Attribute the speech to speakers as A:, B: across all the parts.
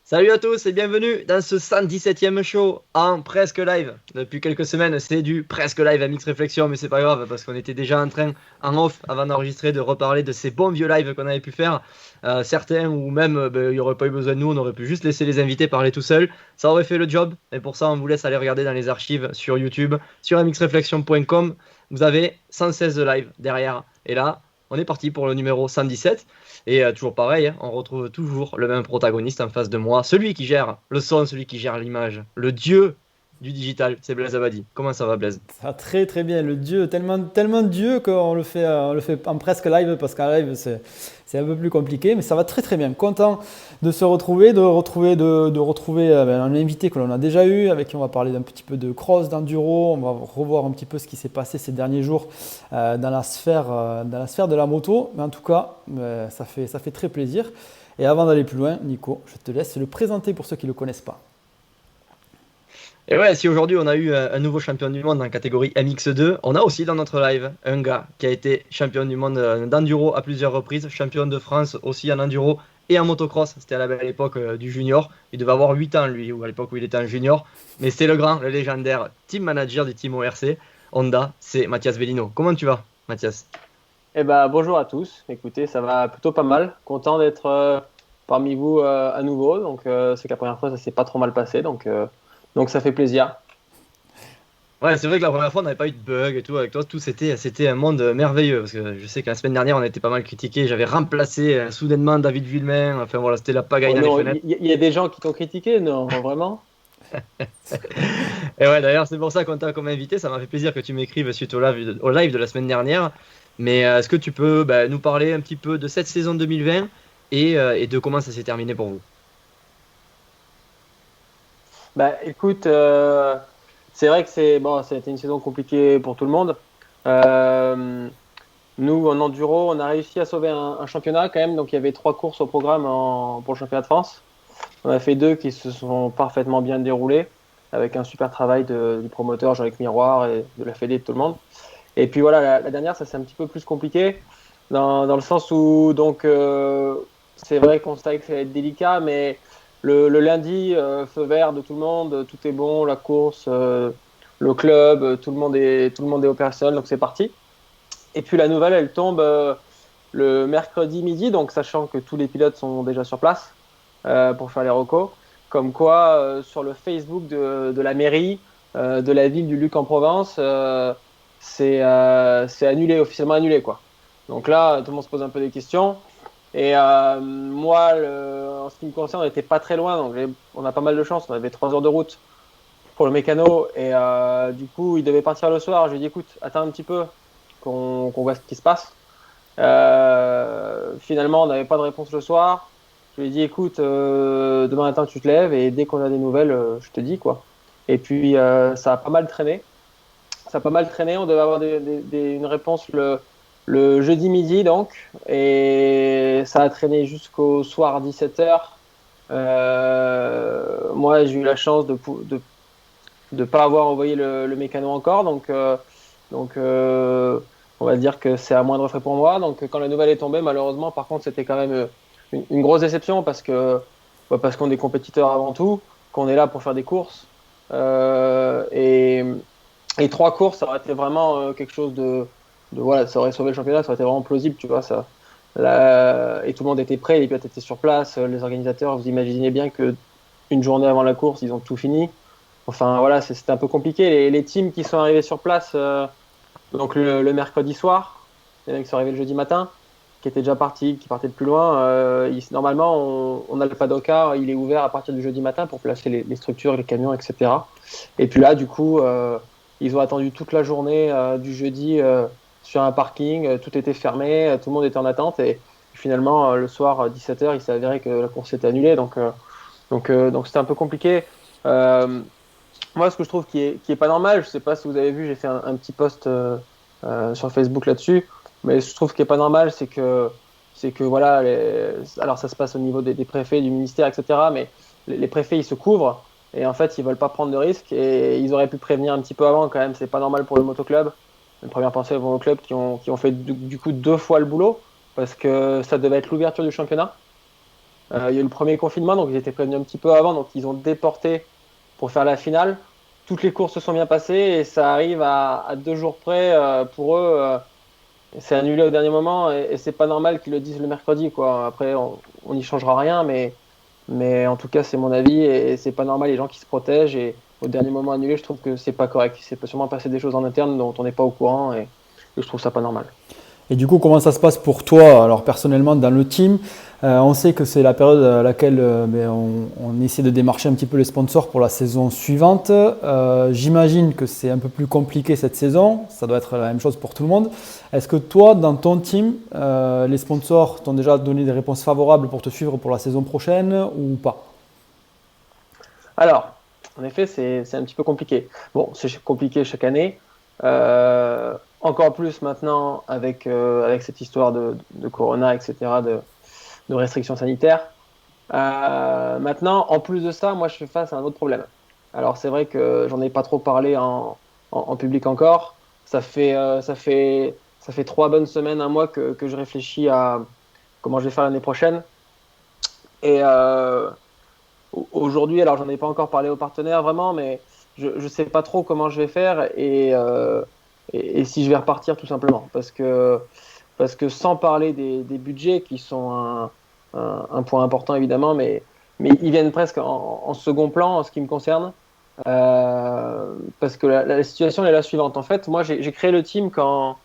A: Salut à tous et bienvenue dans ce 117e show en presque live. Depuis quelques semaines, c'est du presque live à Mix Réflexion, mais c'est pas grave parce qu'on était déjà en train, en off, avant d'enregistrer, de reparler de ces bons vieux lives qu'on avait pu faire. Certains, ou même, il n'y aurait pas eu besoin de nous, on aurait pu juste laisser les invités parler tout seuls. Ça aurait fait le job, et pour ça, on vous laisse aller regarder dans les archives sur YouTube, sur mxreflexion.com. Vous avez 116 lives derrière. Et là, on est parti pour le numéro 117. Et toujours pareil, hein, on retrouve toujours le même protagoniste en face de moi, celui qui gère le son, celui qui gère l'image, le dieu du digital, c'est Blaise Abadi. Comment ça va, Blaise?
B: Ça va très très bien, le dieu, tellement de dieu qu'on le fait en presque live parce qu'en live c'est un peu plus compliqué, mais ça va très très bien. Content de se retrouver, de retrouver un invité que l'on a déjà eu, avec qui on va parler d'un petit peu de cross, d'enduro, on va revoir un petit peu ce qui s'est passé ces derniers jours dans la sphère de la moto, mais en tout cas ça fait très plaisir. Et avant d'aller plus loin, Nico, je te laisse le présenter pour ceux qui ne le connaissent pas.
A: Et ouais, si aujourd'hui on a eu un nouveau champion du monde en catégorie MX2, on a aussi dans notre live un gars qui a été champion du monde d'enduro à plusieurs reprises, champion de France aussi en enduro et en motocross. C'était à la belle époque du junior. Il devait avoir 8 ans lui, ou à l'époque où il était en junior. Mais c'est le grand, le légendaire team manager du team ORC Honda, c'est Mathias Bellino. Comment tu vas, Mathias?
C: Bonjour à tous. Écoutez, ça va plutôt pas mal. Content d'être parmi vous à nouveau. C'est que la première fois, ça s'est pas trop mal passé. Donc ça fait plaisir.
A: Ouais, c'est vrai que la première fois, on n'avait pas eu de bug et tout avec toi. Tout c'était un monde merveilleux. Parce que je sais que la semaine dernière, on a été pas mal critiqué. J'avais remplacé soudainement David Villemain. Enfin voilà, c'était la pagaille
C: Oh
A: dans les
C: non,
A: fenêtres.
C: il y a des gens qui t'ont critiqué, non, vraiment?
A: Et ouais, d'ailleurs, c'est pour ça qu'on t'a comme invité. Ça m'a fait plaisir que tu m'écrives suite au live de la semaine dernière. Mais est-ce que tu peux nous parler un petit peu de cette saison 2020 et de comment ça s'est terminé pour vous?
C: Bah, écoute, c'est vrai que ça a été une saison compliquée pour tout le monde. Euh, Nous, en enduro, on a réussi à sauver un championnat quand même. Donc il y avait 3 courses au programme pour le championnat de France. On a fait 2 qui se sont parfaitement bien déroulées, avec un super travail du promoteur Jean-Luc Miroir et de la Fédé de tout le monde. Et puis voilà, la dernière, ça c'est un petit peu plus compliqué, dans le sens où c'est vrai qu'on savait que ça allait être délicat, mais le lundi, feu vert de tout le monde, tout est bon, la course, le club, tout le monde est opérationnel, donc c'est parti. Et puis la nouvelle, elle tombe le mercredi midi, donc sachant que tous les pilotes sont déjà sur place pour faire les recos. Comme quoi, sur le Facebook de la mairie de la ville du Luc en Provence, c'est annulé, officiellement annulé, quoi. Donc là, tout le monde se pose un peu des questions. Et moi, en ce qui me concerne, on n'était pas très loin, donc on a pas mal de chance. On avait 3 heures de route pour le mécano. Et du coup, il devait partir le soir. Je lui ai dit, écoute, attends un petit peu, qu'on voit ce qui se passe. Finalement, on n'avait pas de réponse le soir. Je lui ai dit, écoute, demain matin, tu te lèves et dès qu'on a des nouvelles, je te dis, quoi. Et puis, ça a pas mal traîné. Ça a pas mal traîné. On devait avoir une réponse le jeudi midi, donc. Et ça a traîné jusqu'au soir 17h. Moi, j'ai eu la chance de pas avoir envoyé le mécano encore. Donc, on va dire que c'est à moindre frais pour moi. Donc, quand la nouvelle est tombée, malheureusement, par contre, c'était quand même une grosse déception parce qu'on est compétiteur avant tout, qu'on est là pour faire des courses. Et 3 courses, ça aurait été vraiment quelque chose voilà, ça aurait sauvé le championnat, ça aurait été vraiment plausible, tu vois. Et tout le monde était prêt, les pilotes étaient sur place, les organisateurs, vous imaginez bien que une journée avant la course, ils ont tout fini. Enfin, voilà, c'était un peu compliqué. Les teams qui sont arrivés sur place, donc le mercredi soir, il y en a qui sont arrivés le jeudi matin, qui étaient déjà partis, qui partaient de plus loin. Normalement, on a le paddock, il est ouvert à partir du jeudi matin pour placer les structures, les camions, etc. Et puis là, du coup, ils ont attendu toute la journée du jeudi sur un parking, tout était fermé, tout le monde était en attente. Et finalement, le soir, 17h, il s'est avéré que la course était annulée. Donc c'était un peu compliqué. Euh, Moi, ce que je trouve qui est pas normal, je sais pas si vous avez vu, j'ai fait un petit post sur Facebook là-dessus, mais je trouve ce qui est pas normal, c'est que voilà, alors ça se passe au niveau des préfets, du ministère, etc. Mais les préfets, ils se couvrent et en fait, ils veulent pas prendre de risques et ils auraient pu prévenir un petit peu avant quand même. C'est pas normal pour le motoclub. Une première pensée au club qui ont fait du coup 2 fois le boulot parce que ça devait être l'ouverture du championnat. Il y a eu le premier confinement, donc ils étaient prévenus un petit peu avant, donc ils ont déporté pour faire la finale. Toutes les courses se sont bien passées et ça arrive à 2 jours près pour eux. C'est annulé au dernier moment et c'est pas normal qu'ils le disent le mercredi, quoi. Après, on n'y changera rien, mais en tout cas, c'est mon avis et c'est pas normal les gens qui se protègent et au dernier moment annulé, je trouve que c'est pas correct. Il s'est sûrement passé des choses en interne dont on n'est pas au courant et je trouve ça pas normal.
B: Et du coup, comment ça se passe pour toi, alors personnellement, dans le team? On sait que c'est la période à laquelle on essaie de démarcher un petit peu les sponsors pour la saison suivante. J'imagine que c'est un peu plus compliqué cette saison. Ça doit être la même chose pour tout le monde. Est-ce que toi, dans ton team, les sponsors t'ont déjà donné des réponses favorables pour te suivre pour la saison prochaine ou pas?
C: Alors, en effet, c'est un petit peu compliqué. Bon, c'est compliqué chaque année. Encore plus maintenant avec cette histoire de Corona, etc., de restrictions sanitaires. Maintenant, en plus de ça, moi, je fais face à un autre problème. Alors, c'est vrai que j'en ai pas trop parlé en public encore. Ça fait 3 bonnes semaines, un mois que je réfléchis à comment je vais faire l'année prochaine. Et aujourd'hui, alors j'en ai pas encore parlé aux partenaires vraiment, mais je sais pas trop comment je vais faire et si je vais repartir tout simplement. Parce que sans parler des budgets qui sont un point important évidemment, mais ils viennent presque en second plan en ce qui me concerne. Parce que la situation est la suivante. En fait, moi j'ai créé le team quand,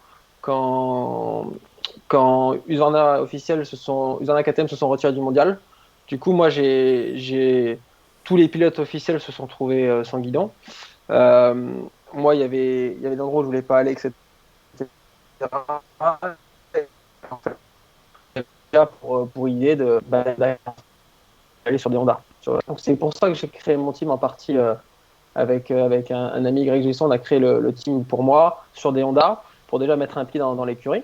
C: quand Husqvarna KTM se sont retirés du mondial. Du coup, moi, tous les pilotes officiels se sont trouvés sans guidon. Euh, Moi, il y avait des endroits où je voulais pas aller, etc. En fait, pour idée d'aller sur des Honda. Donc, c'est pour ça que j'ai créé mon team en partie avec un ami Greg Gisson. On a créé le team pour moi sur des Honda pour déjà mettre un pied dans l'écurie.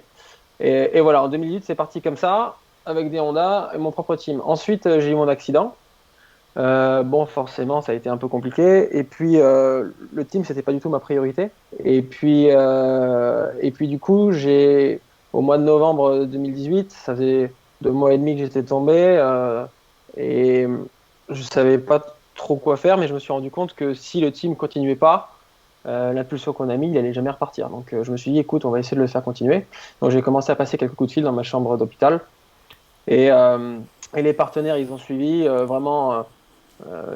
C: Et voilà, en 2018, c'est parti comme ça, avec des Honda et mon propre team. Ensuite, j'ai eu mon accident. Bon, forcément, ça a été un peu compliqué. Et puis, le team, c'était pas du tout ma priorité. Et puis du coup, au mois de novembre 2018, ça faisait 2 mois et demi que j'étais tombé et je savais pas trop quoi faire, mais je me suis rendu compte que si le team continuait pas, l'impulsion qu'on a mis, il allait jamais repartir. Donc, je me suis dit, écoute, on va essayer de le faire continuer. Donc, j'ai commencé à passer quelques coups de fil dans ma chambre d'hôpital et les partenaires, ils ont suivi vraiment.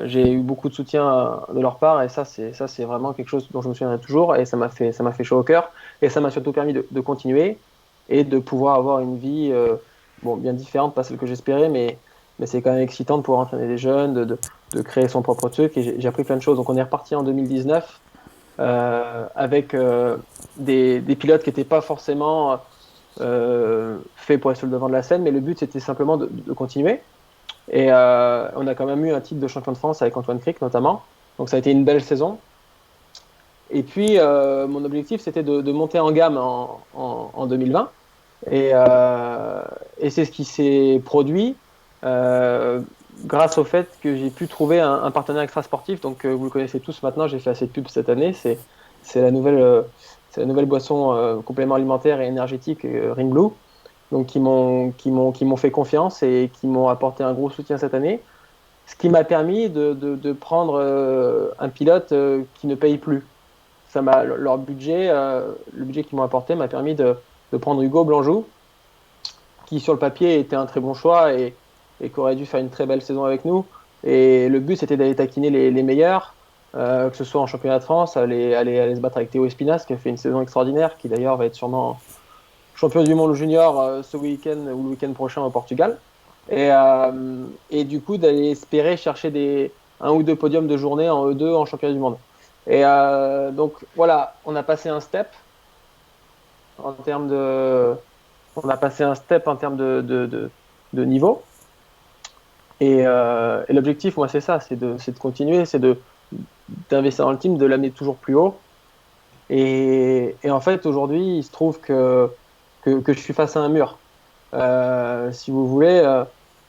C: J'ai eu beaucoup de soutien de leur part et ça c'est vraiment quelque chose dont je me souviendrai toujours et ça m'a fait chaud au cœur et ça m'a surtout permis de continuer et de pouvoir avoir une vie bon, bien différente, pas celle que j'espérais, mais c'est quand même excitant de pouvoir entraîner des jeunes, de créer son propre truc et j'ai appris plein de choses. Donc on est reparti en 2019 avec des pilotes qui n'étaient pas forcément faits pour être sur le devant de la scène, mais le but c'était simplement de continuer. Et on a quand même eu un titre de champion de France avec Antoine Cric notamment. Donc ça a été une belle saison. Et puis mon objectif c'était de monter en gamme en 2020. Et c'est ce qui s'est produit grâce au fait que j'ai pu trouver un partenaire extra sportif. Donc vous le connaissez tous maintenant, j'ai fait assez de pub cette année. C'est la nouvelle boisson complément alimentaire et énergétique Ring Blue. Donc qui m'ont fait confiance et qui m'ont apporté un gros soutien cette année, ce qui m'a permis de prendre un pilote qui ne paye plus. Leur budget, le budget qu'ils m'ont apporté m'a permis de prendre Hugo Blanjou, qui sur le papier était un très bon choix et qui aurait dû faire une très belle saison avec nous. Et le but c'était d'aller taquiner les meilleurs, que ce soit en championnat de France, aller se battre avec Théo Espinas qui a fait une saison extraordinaire, qui d'ailleurs va être sûrement champion du monde junior ce week-end ou le week-end prochain au Portugal. Et du coup, d'aller espérer chercher un ou deux podiums de journée en E2 en championnat du monde. Et donc voilà, on a passé un step en termes de niveau. Et l'objectif, moi, c'est ça, c'est de continuer, d'investir dans le team, de l'amener toujours plus haut. Et en fait, aujourd'hui, il se trouve que je suis face à un mur. Si vous voulez,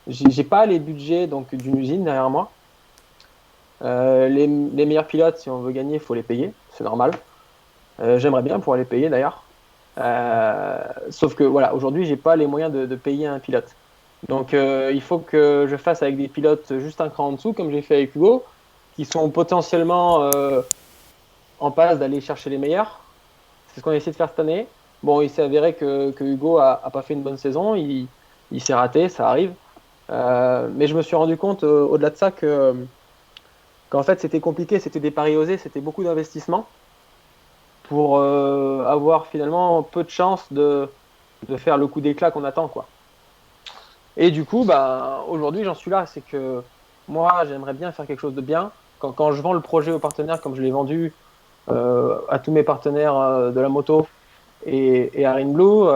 C: j'ai pas les budgets donc d'une usine derrière moi. Les meilleurs pilotes, si on veut gagner, il faut les payer, c'est normal. J'aimerais bien pouvoir les payer d'ailleurs. Sauf que voilà, aujourd'hui, j'ai pas les moyens de payer un pilote. Donc il faut que je fasse avec des pilotes juste un cran en dessous, comme j'ai fait avec Hugo, qui sont potentiellement en passe d'aller chercher les meilleurs. C'est ce qu'on a essayé de faire cette année. Bon, il s'est avéré que Hugo a pas fait une bonne saison, il s'est raté, ça arrive. Mais je me suis rendu compte, au-delà de ça, qu'en fait c'était compliqué, c'était des paris osés, c'était beaucoup d'investissement pour avoir finalement peu de chances de faire le coup d'éclat qu'on attend, quoi. Et du coup, bah, aujourd'hui, j'en suis là. C'est que moi, j'aimerais bien faire quelque chose de bien. Quand je vends le projet aux partenaires, comme je l'ai vendu à tous mes partenaires de la moto et à Ring Blue,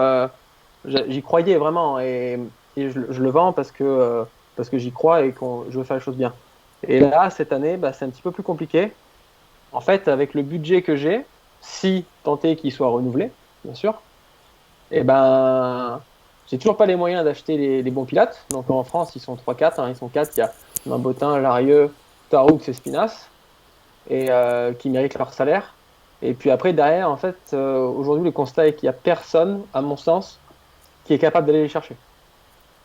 C: j'y croyais vraiment. Et je le vends parce que j'y crois et que je veux faire les choses bien. Et là, cette année, bah, c'est un petit peu plus compliqué. En fait, avec le budget que j'ai, si tant est qu'il soit renouvelé, bien sûr, et ben, j'ai toujours pas les moyens d'acheter les bons pilotes. Donc en France, ils sont 3-4, hein, ils sont 4. Il y a Mambotin, Larieux, Taroux et Spinas, et qui méritent leur salaire. Et puis après, derrière, en fait, aujourd'hui, le constat est qu'il n'y a personne, à mon sens, qui est capable d'aller les chercher.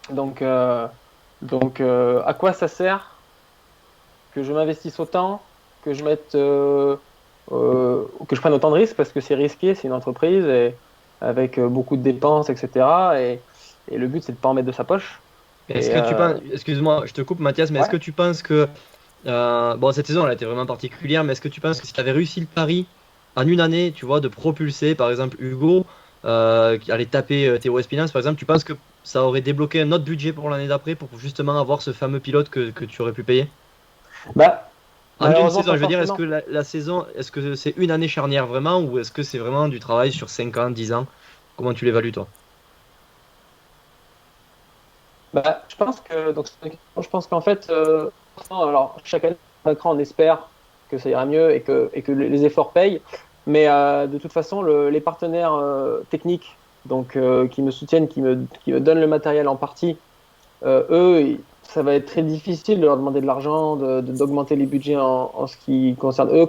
C: Donc, à quoi ça sert que je m'investisse autant, que je mette, que je prenne autant de risques, parce que c'est risqué, c'est une entreprise, et avec beaucoup de dépenses, etc. Et le but, c'est de ne pas en mettre de sa poche.
A: Est-ce
C: Et
A: que tu penses, excuse-moi, je te coupe Mathias, mais est-ce
C: ouais.
A: que tu penses que, bon, cette saison elle a été vraiment particulière, mais est-ce que tu penses que si tu avais réussi le pari en une année, tu vois, de propulser par exemple Hugo, qui allait taper Théo Espinaz par exemple, tu penses que ça aurait débloqué un autre budget pour l'année d'après pour justement avoir ce fameux pilote que tu aurais pu payer?
C: Bah,
A: En une
C: malheureusement,
A: saison,
C: pas
A: je veux dire, est-ce que
C: forcément.
A: la saison, est-ce que c'est une année charnière vraiment, ou est-ce que c'est vraiment du travail sur 5 ans, 10 ans? Comment tu l'évalues toi?
C: Bah, je pense qu'en fait, alors, chaque année, on espère que ça ira mieux et que les efforts payent. Mais de toute façon, les partenaires techniques donc, qui me soutiennent, qui me donnent le matériel en partie, ça va être très difficile de leur demander de l'argent, d'augmenter les budgets en ce qui concerne eux,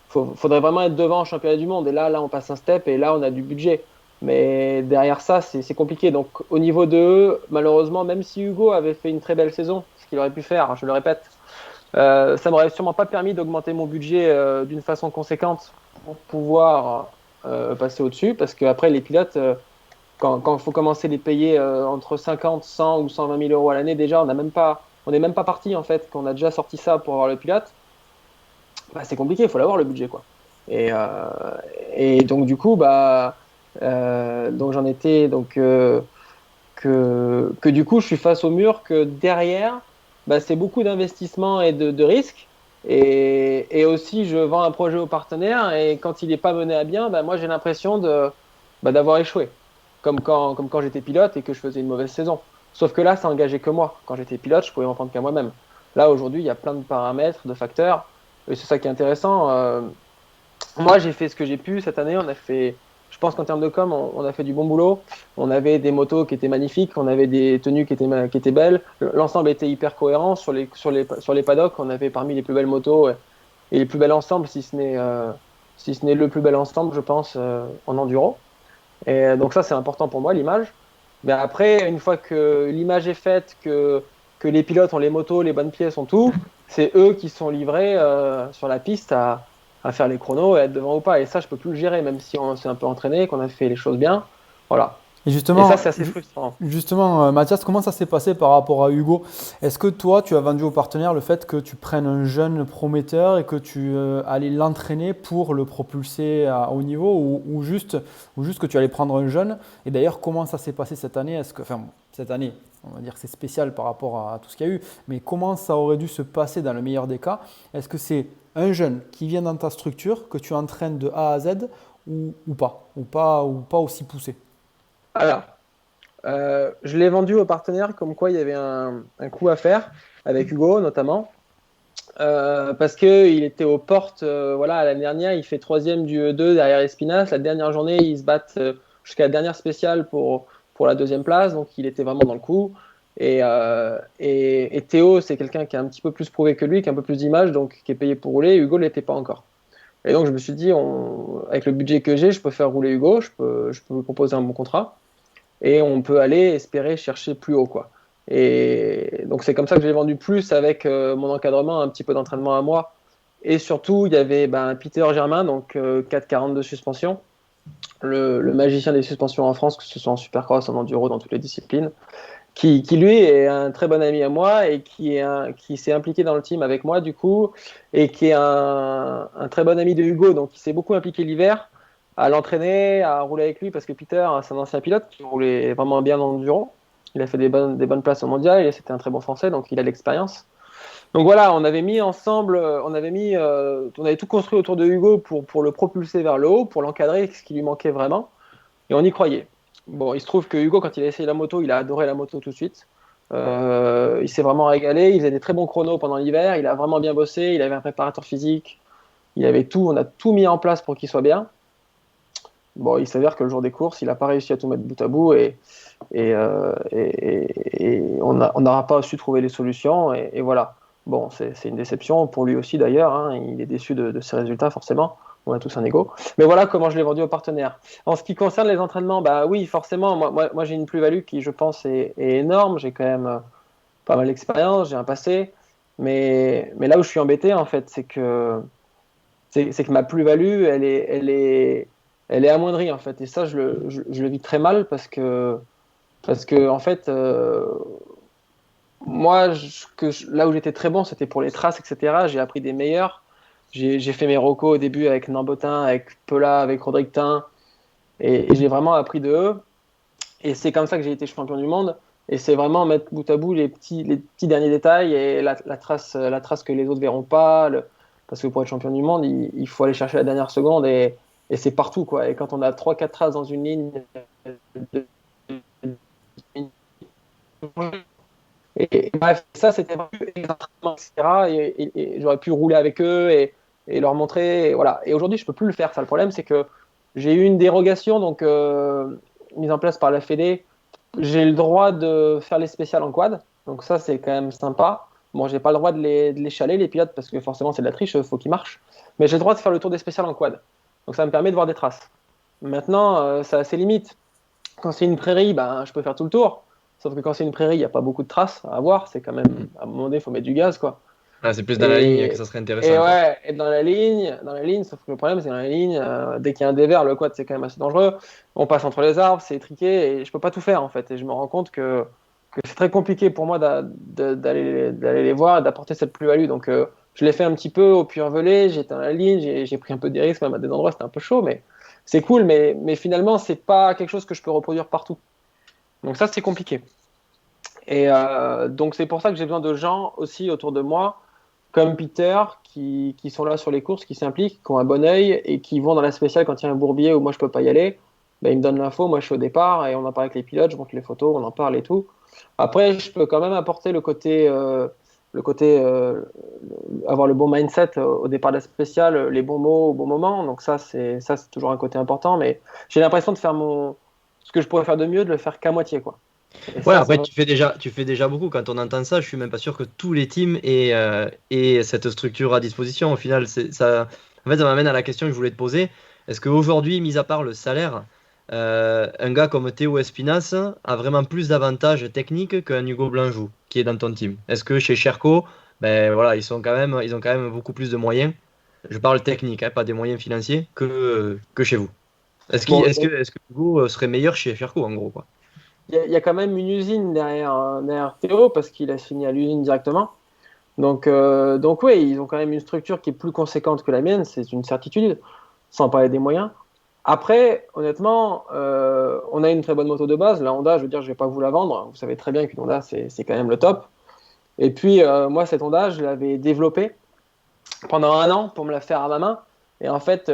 C: faudrait vraiment être devant en championnat du monde. Et là, on passe un step et là, on a du budget. Mais derrière ça, c'est compliqué. Donc, au niveau de eux, malheureusement, même si Hugo avait fait une très belle saison, ce qu'il aurait pu faire, hein, je le répète, ça m'aurait sûrement pas permis d'augmenter mon budget d'une façon conséquente pour pouvoir passer au-dessus. Parce qu'après, les pilotes, quand il faut commencer à les payer entre 50, 100 ou 120 000 euros à l'année, déjà, on n'est même pas parti en fait, qu'on a déjà sorti ça pour avoir le pilote, bah, c'est compliqué, il faut l'avoir le budget quoi. Et, euh, et donc du coup, donc j'en étais que du coup, je suis face au mur que derrière, bah, c'est beaucoup d'investissement et de risques. Et aussi, je vends un projet au partenaire et quand il n'est pas mené à bien, bah, moi j'ai l'impression d'avoir échoué. Comme quand j'étais pilote et que je faisais une mauvaise saison. Sauf que là, ça engageait que moi. Quand j'étais pilote, je pouvais m'en prendre qu'à moi-même. Là, aujourd'hui, il y a plein de paramètres, de facteurs. Et c'est ça qui est intéressant. Moi, j'ai fait ce que j'ai pu cette année. Je pense qu'en termes de com, on a fait du bon boulot. On avait des motos qui étaient magnifiques, on avait des tenues qui étaient belles. L'ensemble était hyper cohérent sur les paddocks. On avait parmi les plus belles motos et les plus belles ensembles, si ce n'est le plus bel ensemble, je pense, en enduro. Et donc ça, c'est important pour moi, l'image. Mais après, une fois que l'image est faite, que les pilotes ont les motos, les bonnes pièces, ont tout, c'est eux qui sont livrés sur la piste à faire les chronos et être devant ou pas. Et ça, je peux plus le gérer, même si on s'est un peu entraîné, qu'on a fait les choses bien. Voilà.
B: Et
C: Et ça,
B: justement,
C: c'est assez frustrant.
B: justement, Mathias, comment ça s'est passé par rapport à Hugo? Est-ce que toi, tu as vendu au partenaire le fait que tu prennes un jeune prometteur et que tu allais l'entraîner pour le propulser à haut niveau ou juste que tu allais prendre un jeune? Et d'ailleurs, comment ça s'est passé cette année? Enfin, cette année, on va dire que c'est spécial par rapport à tout ce qu'il y a eu, mais comment ça aurait dû se passer dans le meilleur des cas? Est-ce que c'est un jeune qui vient dans ta structure, que tu entraînes de A à Z ou pas aussi poussé?
C: Alors, je l'ai vendu au partenaire comme quoi il y avait un coup à faire, avec Hugo notamment. Parce qu'il était aux portes, voilà, l'année dernière, il fait troisième du E2 derrière Espinas. La dernière journée, ils se battent jusqu'à la dernière spéciale pour la deuxième place, donc il était vraiment dans le coup. Et Théo, c'est quelqu'un qui a un petit peu plus prouvé que lui, qui a un peu plus d'image, donc qui est payé pour rouler. Hugo ne l'était pas encore. Et donc je me suis dit, avec le budget que j'ai, je peux faire rouler Hugo, je peux lui proposer un bon contrat. et on peut aller espérer chercher plus haut, quoi. Et donc c'est comme ça que j'ai vendu plus avec mon encadrement, un petit peu d'entraînement à moi. Et surtout, il y avait Peter Germain, donc 4,40 de suspension, le magicien des suspensions en France, que ce soit en supercross, en enduro, dans toutes les disciplines, qui lui est un très bon ami à moi et qui s'est impliqué dans le team avec moi du coup, et qui est un très bon ami de Hugo, donc il s'est beaucoup impliqué l'hiver à l'entraîner, à rouler avec lui, parce que Peter, c'est un ancien pilote qui roulait vraiment bien en enduro. Il a fait des bonnes places au mondial et c'était un très bon français, donc il a de l'expérience. Donc voilà, on avait mis ensemble, on avait tout construit autour de Hugo pour le propulser vers le haut, pour l'encadrer, ce qui lui manquait vraiment, et on y croyait. Bon, il se trouve que Hugo, quand il a essayé la moto, il a adoré la moto tout de suite. Il s'est vraiment régalé, il faisait des très bons chronos pendant l'hiver, il a vraiment bien bossé, il avait un préparateur physique, il avait tout, on a tout mis en place pour qu'il soit bien. Bon, il s'avère que le jour des courses, il n'a pas réussi à tout mettre bout à bout et on n'aura pas su trouver les solutions et voilà. Bon, c'est une déception pour lui aussi d'ailleurs, hein. Il est déçu de ses résultats forcément. On a tous un ego. Mais voilà comment je l'ai vendu aux partenaires. En ce qui concerne les entraînements, bah oui, forcément, moi j'ai une plus-value qui, je pense, est énorme. J'ai quand même pas mal d'expérience, j'ai un passé. Mais là où je suis embêté, en fait, c'est que ma plus-value, elle est amoindrie, en fait. Et ça, je le vis très mal parce que en fait, moi, là où j'étais très bon, c'était pour les traces, etc. J'ai appris des meilleurs. J'ai fait mes recos au début avec Nambotin, avec Pela, avec Rodrictin, et j'ai vraiment appris de eux. Et c'est comme ça que j'ai été champion du monde. Et c'est vraiment mettre bout à bout les petits derniers détails et la trace que les autres verront pas. Parce que pour être champion du monde, il faut aller chercher la dernière seconde et c'est partout, quoi. Et quand on a 3-4 traces dans une ligne, et bref, ça c'était vraiment les entraînements, etc. Et j'aurais pu rouler avec eux et leur montrer. Et voilà. Et aujourd'hui, je peux plus le faire. Ça, le problème, c'est que j'ai eu une dérogation donc mise en place par la Fédé. J'ai le droit de faire les spéciales en quad, donc ça c'est quand même sympa. Bon, j'ai pas le droit de les chaler les pilotes parce que forcément c'est de la triche, il faut qu'ils marchent. Mais j'ai le droit de faire le tour des spéciales en quad, donc ça me permet de voir des traces. Maintenant, ça a ses limites. Quand c'est une prairie, ben, je peux faire tout le tour. Sauf que quand c'est une prairie, il n'y a pas beaucoup de traces à voir. C'est quand même, à un moment donné, il faut mettre du gaz, quoi.
A: Ah, c'est plus dans la ligne que ça serait
C: Et
A: intéressant, quoi.
C: ouais, et dans la ligne, sauf que le problème, c'est que dans la ligne, dès qu'il y a un dévers, le quad, c'est quand même assez dangereux. On passe entre les arbres, c'est étriqué, et je peux pas tout faire, en fait. Et je me rends compte que c'est très compliqué pour moi d'aller les voir et d'apporter cette plus-value. Donc, je l'ai fait un petit peu au Puy-en-Velay, j'étais dans la ligne, j'ai pris un peu des risques, même à des endroits, c'était un peu chaud, mais c'est cool, mais finalement, c'est pas quelque chose que je peux reproduire partout. Donc ça, c'est compliqué. Et donc c'est pour ça que j'ai besoin de gens aussi autour de moi, comme Peter, qui sont là sur les courses, qui s'impliquent, qui ont un bon œil et qui vont dans la spéciale quand il y a un bourbier où moi je peux pas y aller. Ben, ils me donnent l'info, moi je suis au départ et on en parle avec les pilotes, je montre les photos, on en parle et tout. Après, je peux quand même apporter avoir le bon mindset au départ de la spéciale, les bons mots au bon moment. Donc ça c'est toujours un côté important. Mais j'ai l'impression de faire ce que je pourrais faire de mieux, de le faire qu'à moitié, quoi. Et
A: Ouais,
C: ça, c'est
A: après
C: vrai.
A: tu fais déjà beaucoup. Quand on entend ça, je suis même pas sûr que tous les teams aient cette structure à disposition. Au final, ça, en fait, ça m'amène à la question que je voulais te poser. Est-ce qu'aujourd'hui, mis à part le salaire, un gars comme Théo Espinas a vraiment plus d'avantages techniques qu'un Hugo Blanjou qui est dans ton team? Est-ce que chez Sherco, ben voilà, ils ont quand même beaucoup plus de moyens. Je parle technique, hein, pas des moyens financiers que chez vous.
C: Bon,
A: Est-ce que Hugo serait meilleur chez Sherco en gros, quoi?
C: il y a quand même une usine derrière Théo parce qu'il a signé à l'usine directement. Donc oui, ils ont quand même une structure qui est plus conséquente que la mienne, c'est une certitude, sans parler des moyens. Après, honnêtement, on a une très bonne moto de base. La Honda, je veux dire, je vais pas vous la vendre. Vous savez très bien qu'une Honda, c'est quand même le top. Et puis, moi, cette Honda, je l'avais développée pendant un an pour me la faire à ma main. Et en fait,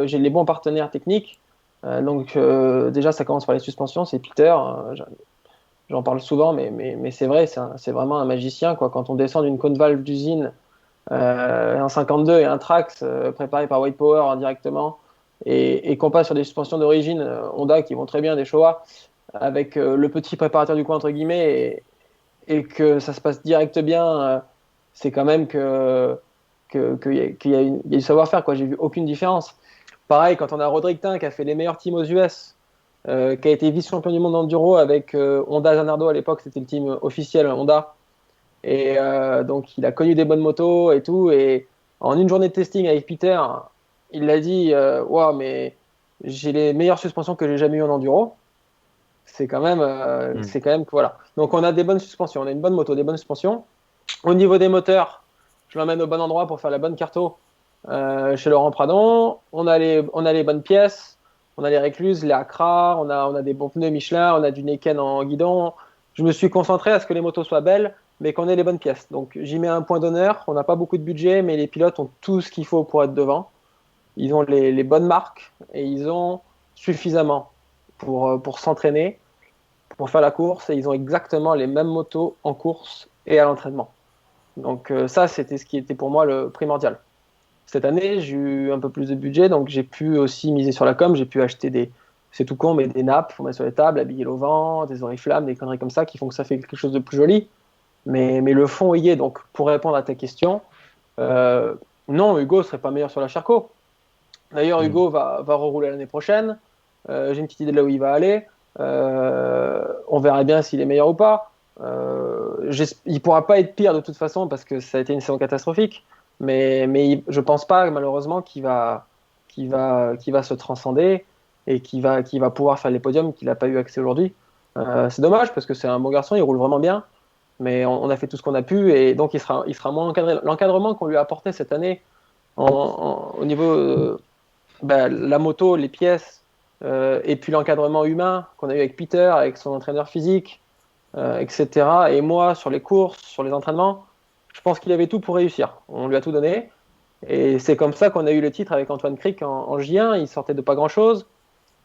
C: j'ai les bons partenaires techniques. Donc, déjà, ça commence par les suspensions. C'est Peter. J'en parle souvent, mais c'est vrai, c'est vraiment un magicien, quoi. Quand on descend d'une cône valve d'usine en 52 et un Trax préparé par White Power directement, et qu'on passe sur des suspensions d'origine Honda qui vont très bien, des Showa, avec le petit préparateur du coin, entre guillemets, et que ça se passe direct bien, c'est quand même qu'il y a du savoir-faire, quoi. J'ai vu aucune différence. Pareil, quand on a Rodrictin qui a fait les meilleurs teams aux US, qui a été vice-champion du monde enduro avec Honda Zanardo à l'époque, c'était le team officiel Honda. Et donc, il a connu des bonnes motos et tout. Et en une journée de testing avec Peter, il a dit Waouh, mais j'ai les meilleures suspensions que j'ai jamais eues en enduro. C'est quand même que voilà. Donc, on a des bonnes suspensions, on a une bonne moto, des bonnes suspensions. Au niveau des moteurs, je l'emmène au bon endroit pour faire la bonne carto chez Laurent Pradon. On a les bonnes pièces, on a les récluses, les Accra, on a des bons pneus Michelin, on a du Neken en guidon. Je me suis concentré à ce que les motos soient belles, mais qu'on ait les bonnes pièces. Donc j'y mets un point d'honneur. On n'a pas beaucoup de budget, mais les pilotes ont tout ce qu'il faut pour être devant. Ils ont les bonnes marques et ils ont suffisamment pour s'entraîner, pour faire la course. Et ils ont exactement les mêmes motos en course et à l'entraînement. Donc ça, c'était ce qui était pour moi le primordial. Cette année, j'ai eu un peu plus de budget, donc j'ai pu aussi miser sur la com. J'ai pu acheter c'est tout con, mais des nappes pour mettre sur les tables, habiller au vent, des oriflammes, des conneries comme ça qui font que ça fait quelque chose de plus joli. Mais le fond y est. Donc pour répondre à ta question, euh, non, Hugo ne serait pas meilleur sur la Charcot. D'ailleurs, Hugo va rerouler l'année prochaine. J'ai une petite idée de là où il va aller. On verra bien s'il est meilleur ou pas. Il ne pourra pas être pire de toute façon parce que ça a été une saison catastrophique. Mais je ne pense pas malheureusement qu'il va se transcender et qu'il va pouvoir faire les podiums qu'il n'a pas eu accès aujourd'hui. C'est dommage parce que c'est un bon garçon, il roule vraiment bien. Mais on a fait tout ce qu'on a pu et donc il sera moins encadré. L'encadrement qu'on lui a apporté cette année au niveau la moto, les pièces et puis l'encadrement humain qu'on a eu avec Peter, avec son entraîneur physique, etc. Et moi sur les courses, sur les entraînements, je pense qu'il avait tout pour réussir. On lui a tout donné. Et c'est comme ça qu'on a eu le titre avec Antoine Cric en J1. Il sortait de pas grand-chose.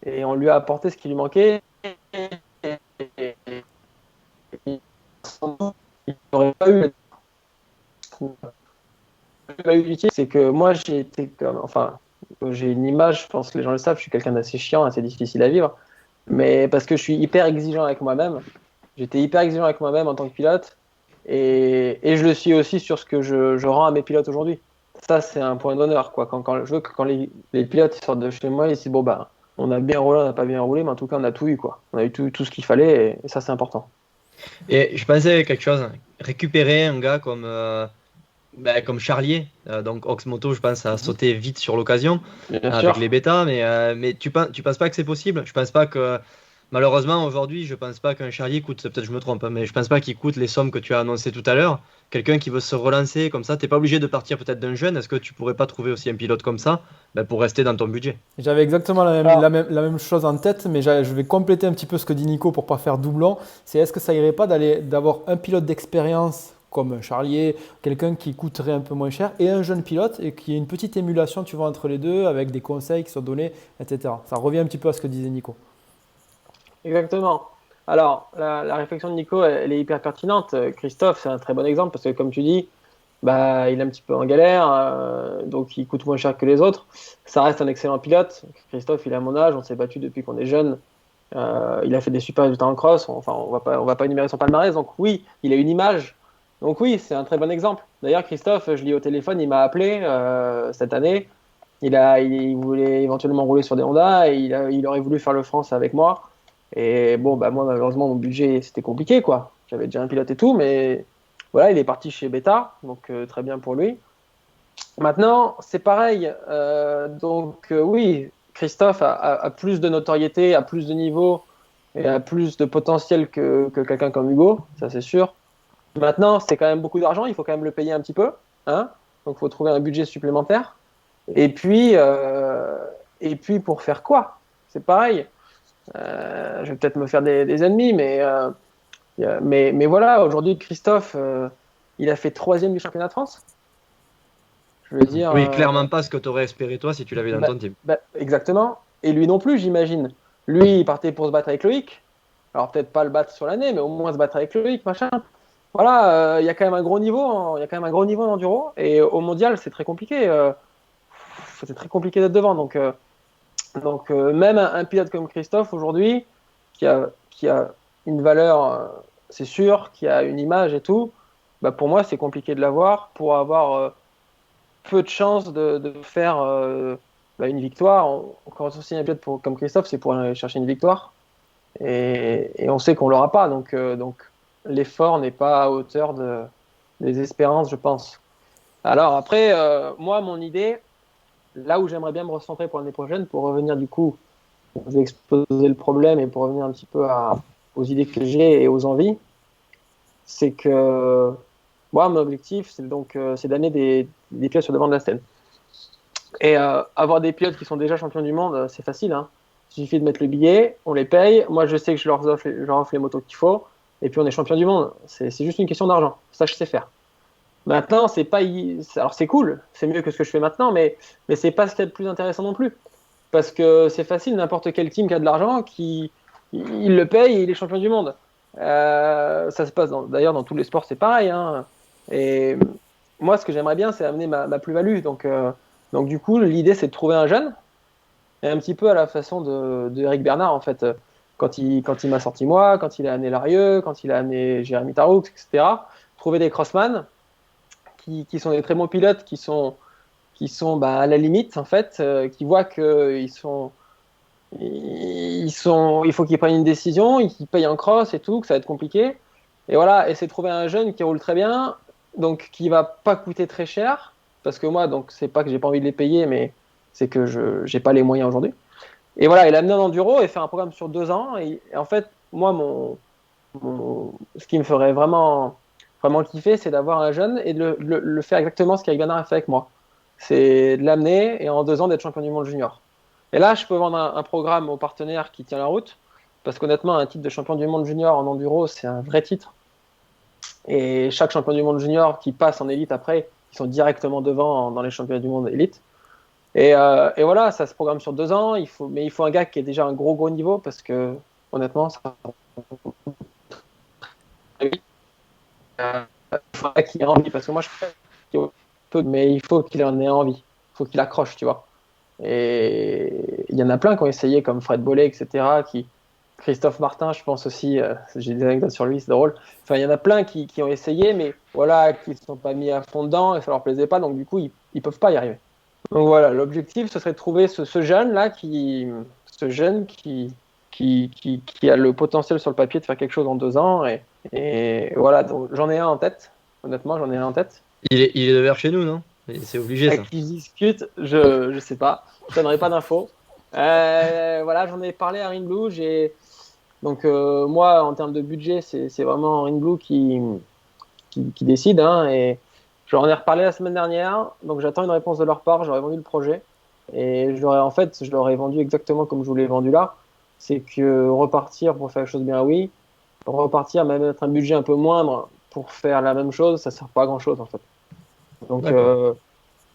C: Et on lui a apporté ce qui lui manquait. Et il n'aurait pas eu du titre. C'est que moi, j'ai été comme. Enfin, j'ai une image, je pense que les gens le savent, je suis quelqu'un d'assez chiant, assez difficile à vivre. Mais parce que je suis hyper exigeant avec moi-même. J'étais hyper exigeant avec moi-même en tant que pilote. Et je le suis aussi sur ce que je rends à mes pilotes aujourd'hui. Ça, c'est un point d'honneur, quoi. Je veux que quand les pilotes ils sortent de chez moi, ils se disent, bon, bah, on a bien roulé, on n'a pas bien roulé, mais en tout cas, on a tout eu, quoi. On a eu tout ce qu'il fallait, et ça, c'est important.
A: Et je pensais à quelque chose, récupérer un gars comme Charlier, donc Oxmoto, je pense, a sauté vite sur l'occasion
C: Bien
A: avec
C: sûr.
A: les bêtas, mais tu penses pas que c'est possible? Je pense pas que, malheureusement, aujourd'hui, je pense pas qu'un Charlier coûte, peut-être je me trompe, hein, mais je pense pas qu'il coûte les sommes que tu as annoncées tout à l'heure. Quelqu'un qui veut se relancer comme ça, t'es pas obligé de partir peut-être d'un jeune, est-ce que tu pourrais pas trouver aussi un pilote comme ça pour rester dans ton budget?
B: J'avais exactement
C: Alors,
B: la même chose en tête, mais je vais compléter un petit peu ce que dit Nico pour pas faire doublon. C'est est-ce que ça irait pas d'avoir un pilote d'expérience comme un Charlier, quelqu'un qui coûterait un peu moins cher, et un jeune pilote, et qu'il y ait une petite émulation, tu vois, entre les deux, avec des conseils qui sont donnés, etc. Ça revient un petit peu à ce que disait Nico.
C: exactement. Alors, la réflexion de Nico, elle est hyper pertinente. Christophe, c'est un très bon exemple, parce que comme tu dis, bah, il est un petit peu en galère, donc il coûte moins cher que les autres. Ça reste un excellent pilote. Christophe, il a mon âge, on s'est battu depuis qu'on est jeune. Il a fait des super résultats en cross. Enfin, on va pas énumérer son palmarès. Donc oui, il a une image. Donc oui, c'est un très bon exemple. D'ailleurs, Christophe, je l'ai au téléphone, il m'a appelé cette année. Il voulait éventuellement rouler sur des Honda et il aurait voulu faire le France avec moi. Et bon, bah moi, malheureusement, mon budget, c'était compliqué, quoi. J'avais déjà un pilote et tout, mais voilà, il est parti chez Beta, donc très bien pour lui. Maintenant, c'est pareil. Oui, Christophe a plus de notoriété, a plus de niveau et a plus de potentiel que quelqu'un comme Hugo, ça c'est sûr. Maintenant, c'est quand même beaucoup d'argent, il faut quand même le payer un petit peu, hein. Donc, il faut trouver un budget supplémentaire. Et puis, euh, et puis pour faire quoi? C'est pareil. Je vais peut-être me faire des ennemis, mais voilà, aujourd'hui, Christophe, il a fait troisième du championnat de France. Je veux dire,
A: Oui, clairement pas ce que tu aurais espéré toi si tu l'avais dans
C: bah,
A: ton team.
C: exactement. Et lui non plus, j'imagine. Lui, il partait pour se battre avec Loïc. Alors peut-être pas le battre sur l'année, mais au moins se battre avec Loïc, machin. Voilà, il y a quand même un gros niveau, il y a quand même un gros niveau en enduro. Et au mondial, c'est très compliqué. C'est très compliqué d'être devant. Donc même un pilote comme Christophe aujourd'hui, qui a une valeur, c'est sûr, qui a une image et tout, bah pour moi, c'est compliqué de l'avoir pour avoir peu de chances de faire une victoire. Quand on signe un pilote comme Christophe, c'est pour aller chercher une victoire. Et on sait qu'on l'aura pas. Donc l'effort n'est pas à hauteur des espérances, je pense. Alors après, moi, mon idée, là où j'aimerais bien me recentrer pour l'année prochaine, pour revenir du coup, vous exposer le problème et pour revenir un petit peu aux idées que j'ai et aux envies, c'est que moi, mon objectif, c'est d'amener des pilotes sur le devant de la scène. Et avoir des pilotes qui sont déjà champions du monde, c'est facile, hein. Il suffit de mettre le billet, on les paye. Moi, je sais que je leur offre les motos qu'il faut, et puis on est champion du monde. C'est juste une question d'argent. Ça, je sais faire. Maintenant, c'est pas, alors c'est cool, c'est mieux que ce que je fais maintenant, mais c'est pas ce qu'il y a de plus intéressant non plus. Parce que c'est facile, n'importe quel team qui a de l'argent, il le paye et il est champion du monde. Ça se passe d'ailleurs dans tous les sports, c'est pareil, hein. Et moi, ce que j'aimerais bien, c'est amener ma plus-value. Donc du coup, l'idée, c'est de trouver un jeune, et un petit peu à la façon de Eric Bernard, en fait. Quand il m'a sorti moi, quand il a amené Larieux, quand il a amené Jérémy Taroux, etc. Trouver des crossman qui sont des très bons pilotes, qui sont à la limite, en fait, qui voient qu'il faut qu'ils prennent une décision, qu'ils payent en cross et tout, que ça va être compliqué. Et voilà, essayer de trouver un jeune qui roule très bien, donc qui va pas coûter très cher, parce que moi, donc c'est pas que j'ai pas envie de les payer, mais c'est que je j'ai pas les moyens aujourd'hui. Et voilà, et l'amener en enduro et faire un programme sur 2 ans. Et en fait, moi, ce qui me ferait vraiment, vraiment kiffer, c'est d'avoir un jeune et de le faire exactement ce qu'Eric Bernard a fait avec moi. C'est de l'amener et en 2 ans d'être champion du monde junior. Et là, je peux vendre un programme aux partenaires qui tient la route, parce qu'honnêtement, un titre de champion du monde junior en enduro, c'est un vrai titre. Et chaque champion du monde junior qui passe en élite après, ils sont directement devant dans les championnats du monde élite. Et voilà, ça se programme sur 2 ans. Mais il faut un gars qui ait déjà un gros niveau, parce que honnêtement, ça il faut qu'il ait envie, parce que moi je peux, mais il faut qu'il en ait envie, il faut qu'il accroche, tu vois. Et il y en a plein qui ont essayé, comme Fred Bollet, etc. Christophe Martin, je pense aussi, j'ai des anecdotes sur lui, c'est drôle. Enfin, il y en a plein qui ont essayé, mais voilà, qui ne se sont pas mis à fond dedans et ça leur plaisait pas, donc du coup, ils peuvent pas y arriver. Donc voilà, l'objectif, ce serait de trouver ce jeune-là qui a le potentiel sur le papier de faire quelque chose en 2 ans. Et voilà, donc j'en ai un en tête. Honnêtement, j'en ai un en tête.
A: Il est de vers chez nous, non? C'est obligé, ça.
C: Avec qui je discute, je sais pas. Je donnerai pas d'infos. Voilà, j'en ai parlé à Rinblue. Donc moi, en termes de budget, c'est vraiment Rinblue qui décide, hein, et je leur en ai reparlé la semaine dernière, donc j'attends une réponse de leur part. J'aurais vendu le projet et je leur ai vendu exactement comme je vous l'ai vendu là. C'est que repartir pour faire les choses bien, oui. Repartir, même mettre un budget un peu moindre pour faire la même chose, ça sert pas à grand chose en fait. Donc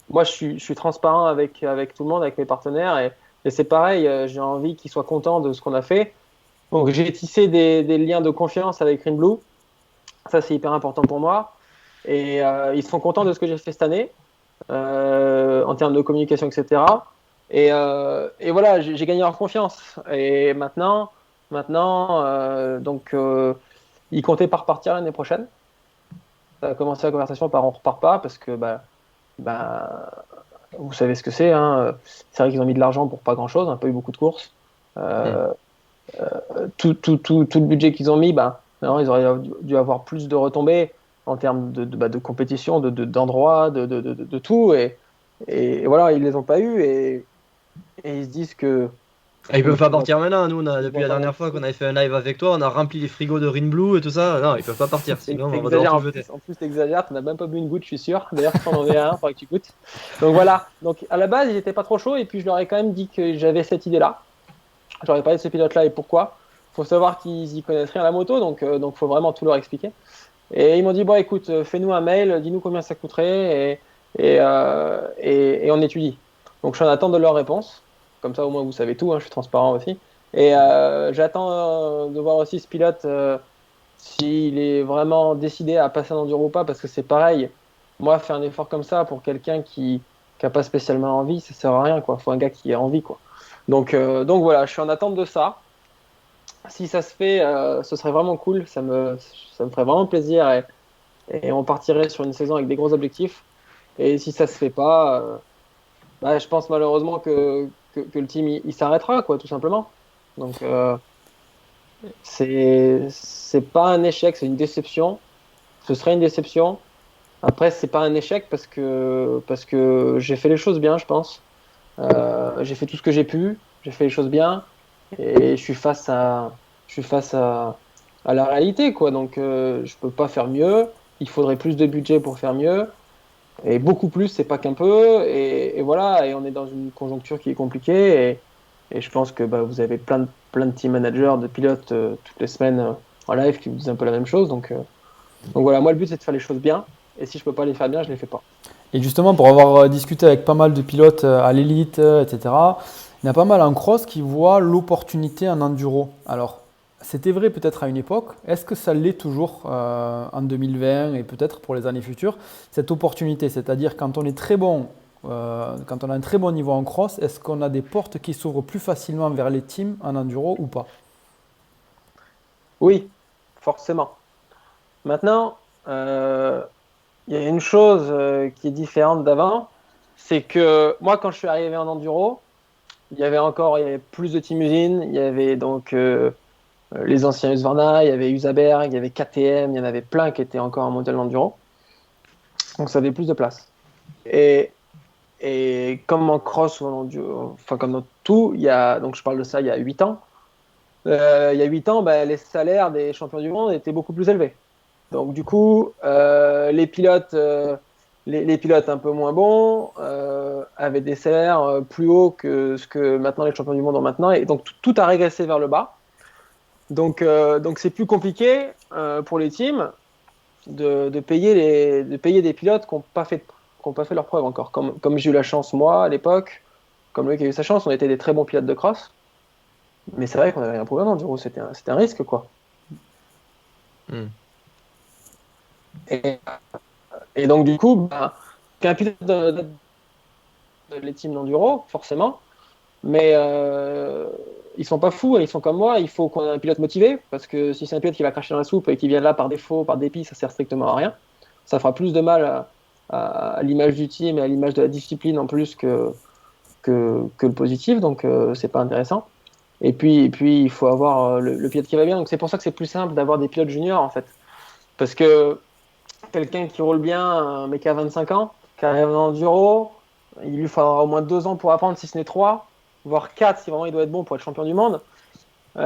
C: moi je suis transparent avec tout le monde, avec mes partenaires, et c'est pareil, j'ai envie qu'ils soient contents de ce qu'on a fait. Donc j'ai tissé des liens de confiance avec Greenblue. Ça c'est hyper important pour moi. Et ils sont contents de ce que j'ai fait cette année, en termes de communication, etc. Et voilà, j'ai gagné leur confiance. Et maintenant ils comptaient pas repartir l'année prochaine. Ça a commencé la conversation par on repart pas, parce que vous savez ce que c'est, hein. C'est vrai qu'ils ont mis de l'argent pour pas grand chose, on n'a pas eu beaucoup de courses. Tout le budget qu'ils ont mis, maintenant, ils auraient dû avoir plus de retombées en termes de compétition, d'endroits, de tout. Et voilà, ils les ont pas eu, et ils se disent que.
A: Ils peuvent pas partir maintenant. Nous, depuis la dernière fois qu'on avait fait un live avec toi, on a rempli les frigos de Rinblue et tout ça. Non, ils peuvent pas partir, sinon on va devoir tout jeter.
C: En plus, t'exagères, t'en as même pas bu une goutte, je suis sûr. D'ailleurs, tu en enverrais un, faudrait que tu goûtes. Donc voilà. Donc à la base, ils étaient pas trop chauds, et puis je leur ai quand même dit que j'avais cette idée-là. J'aurais parlé de ce pilote-là et pourquoi. Faut savoir qu'ils y connaissent rien à la moto, donc faut vraiment tout leur expliquer. Et ils m'ont dit, bon, écoute, fais-nous un mail, dis-nous combien ça coûterait, et on étudie. Donc je suis en attente de leur réponse. Comme ça, au moins, vous savez tout, hein, je suis transparent aussi. Et j'attends de voir aussi ce pilote, s'il est vraiment décidé à passer en enduro ou pas, parce que c'est pareil. Moi, faire un effort comme ça pour quelqu'un qui n'a pas spécialement envie, ça sert à rien, quoi. Faut un gars qui ait envie, quoi. Donc voilà, je suis en attente de ça. Si ça se fait, ce serait vraiment cool. Ça me ferait vraiment plaisir, et on partirait sur une saison avec des gros objectifs. Et si ça se fait pas, Bah, je pense malheureusement que le team il s'arrêtera, quoi, tout simplement. Donc, c'est pas un échec, c'est une déception. Ce serait une déception. Après, c'est pas un échec parce que j'ai fait les choses bien, je pense. J'ai fait tout ce que j'ai pu, j'ai fait les choses bien et je suis face à la réalité, quoi. Donc, je peux pas faire mieux. Il faudrait plus de budget pour faire mieux. Et beaucoup plus, c'est pas qu'un peu. Et voilà, et on est dans une conjoncture qui est compliquée. Et je pense que bah, vous avez plein de team managers, de pilotes toutes les semaines en live qui vous disent un peu la même chose. Donc voilà, moi le but c'est de faire les choses bien. Et si je peux pas les faire bien, je les fais pas.
B: Et justement, pour avoir discuté avec pas mal de pilotes à l'élite, etc., il y en a pas mal en cross qui voient l'opportunité en enduro. Alors, c'était vrai peut-être à une époque. Est-ce que ça l'est toujours en 2020 et peut-être pour les années futures, cette opportunité? C'est-à-dire quand on est très bon, quand on a un très bon niveau en cross, est-ce qu'on a des portes qui s'ouvrent plus facilement vers les teams en enduro ou pas?
C: Oui, forcément. Maintenant, il y a une chose qui est différente d'avant, c'est que moi quand je suis arrivé en enduro, il y avait plus de team usine, il y avait donc les anciens Husqvarna, il y avait Usaberg, il y avait KTM, il y en avait plein qui étaient encore en mondial enduro. Donc ça avait plus de place. Et, et comme en cross ou en enduro, enfin comme dans tout, donc je parle de ça il y a 8 ans. Il y a 8 ans, bah, les salaires des champions du monde étaient beaucoup plus élevés. Donc du coup, les pilotes un peu moins bons avaient des salaires plus hauts que ce que maintenant les champions du monde ont maintenant. Et donc tout a régressé vers le bas. Donc c'est plus compliqué pour les teams de payer des pilotes qui n'ont pas fait leur preuve encore. Comme j'ai eu la chance moi à l'époque, comme lui qui a eu sa chance, on était des très bons pilotes de cross. Mais c'est vrai qu'on avait un problème enduro, c'était un risque quoi.
A: Hmm.
C: Et, et donc du coup, bah, qu'un pilote les teams d'enduro, forcément, mais ils sont pas fous, ils sont comme moi, il faut qu'on ait un pilote motivé, parce que si c'est un pilote qui va cracher dans la soupe et qui vient là par défaut, par dépit, ça sert strictement à rien. Ça fera plus de mal à l'image du team et à l'image de la discipline en plus que le positif, donc c'est pas intéressant. Et puis, il faut avoir le pilote qui va bien. Donc c'est pour ça que c'est plus simple d'avoir des pilotes juniors en fait. Parce que quelqu'un qui roule bien, mais qui a 25 ans, qui arrive en enduro, il lui faudra au moins 2 ans pour apprendre, si ce n'est 3, voire 4 si vraiment il doit être bon pour être champion du monde. 4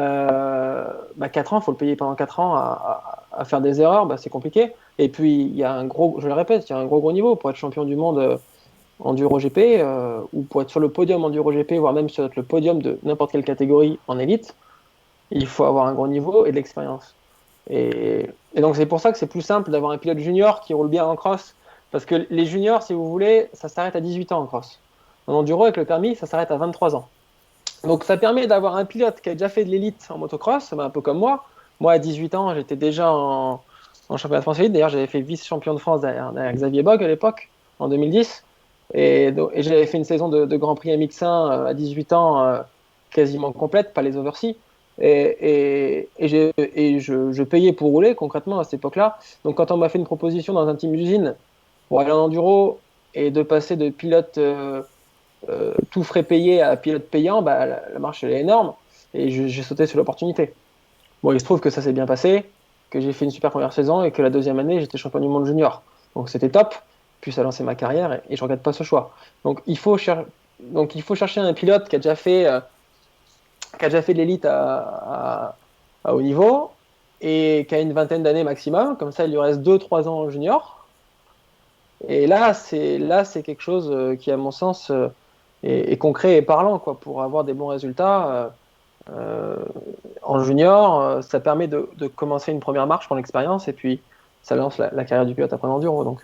C: ans, il faut le payer pendant 4 ans à faire des erreurs, c'est compliqué. Et puis, il y a un gros, je le répète, il y a un gros niveau pour être champion du monde enduro GP ou pour être sur le podium enduro GP, voire même sur le podium de n'importe quelle catégorie en élite. Il faut avoir un gros niveau et de l'expérience. Et donc, c'est pour ça que c'est plus simple d'avoir un pilote junior qui roule bien en cross. Parce que les juniors, si vous voulez, ça s'arrête à 18 ans en cross. En enduro, avec le permis, ça s'arrête à 23 ans. Donc, ça permet d'avoir un pilote qui a déjà fait de l'élite en motocross, un peu comme moi. Moi, à 18 ans, j'étais déjà en championnat de France élite. D'ailleurs, j'avais fait vice-champion de France derrière Xavier Bogue à l'époque, en 2010. Et j'avais fait une saison de Grand Prix MX1 à 18 ans quasiment complète, pas les overseas. Et je payais pour rouler concrètement à cette époque-là. Donc quand on m'a fait une proposition dans un team usine pour aller en enduro et de passer de pilote tout frais payé à pilote payant, la marche elle est énorme et j'ai sauté sur l'opportunité. Bon, il se trouve que ça s'est bien passé, que j'ai fait une super première saison et que la deuxième année j'étais champion du monde junior. Donc c'était top, puis ça a lancé ma carrière et je regrette pas ce choix. Donc il faut chercher un pilote qui a déjà fait de l'élite à haut niveau et qui a une vingtaine d'années maximum. Comme ça, il lui reste 2-3 ans en junior. Et là, c'est quelque chose qui, à mon sens, est concret et parlant quoi, pour avoir des bons résultats. En junior, ça permet de commencer une première marche pour l'expérience et puis ça lance la carrière du pilote après l'enduro. Donc,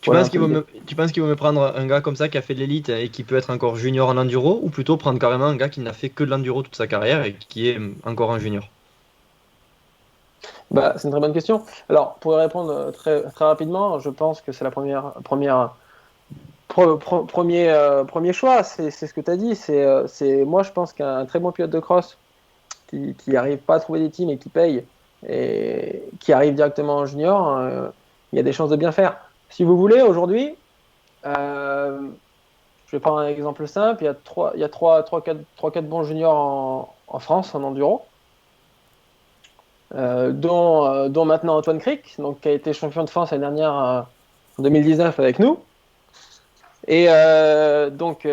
A: Tu
C: voilà
A: penses
C: un peu l'idée.
A: tu penses qu'il vaut me prendre un gars comme ça qui a fait de l'élite et qui peut être encore junior en enduro, ou plutôt prendre carrément un gars qui n'a fait que de l'enduro toute sa carrière et qui est encore un junior?
C: C'est une très bonne question. Alors, pour y répondre très, très rapidement, je pense que c'est la premier choix. C'est ce que tu as dit. Moi, je pense qu'un très bon pilote de cross qui arrive pas à trouver des teams et qui paye et qui arrive directement en junior, il y a des chances de bien faire. Si vous voulez, aujourd'hui, euh, Je vais prendre un exemple simple. Il y a 3-4 bons juniors en France, en enduro, dont maintenant Antoine Cric, donc, qui a été champion de France l'année dernière en 2019 avec nous. Et donc,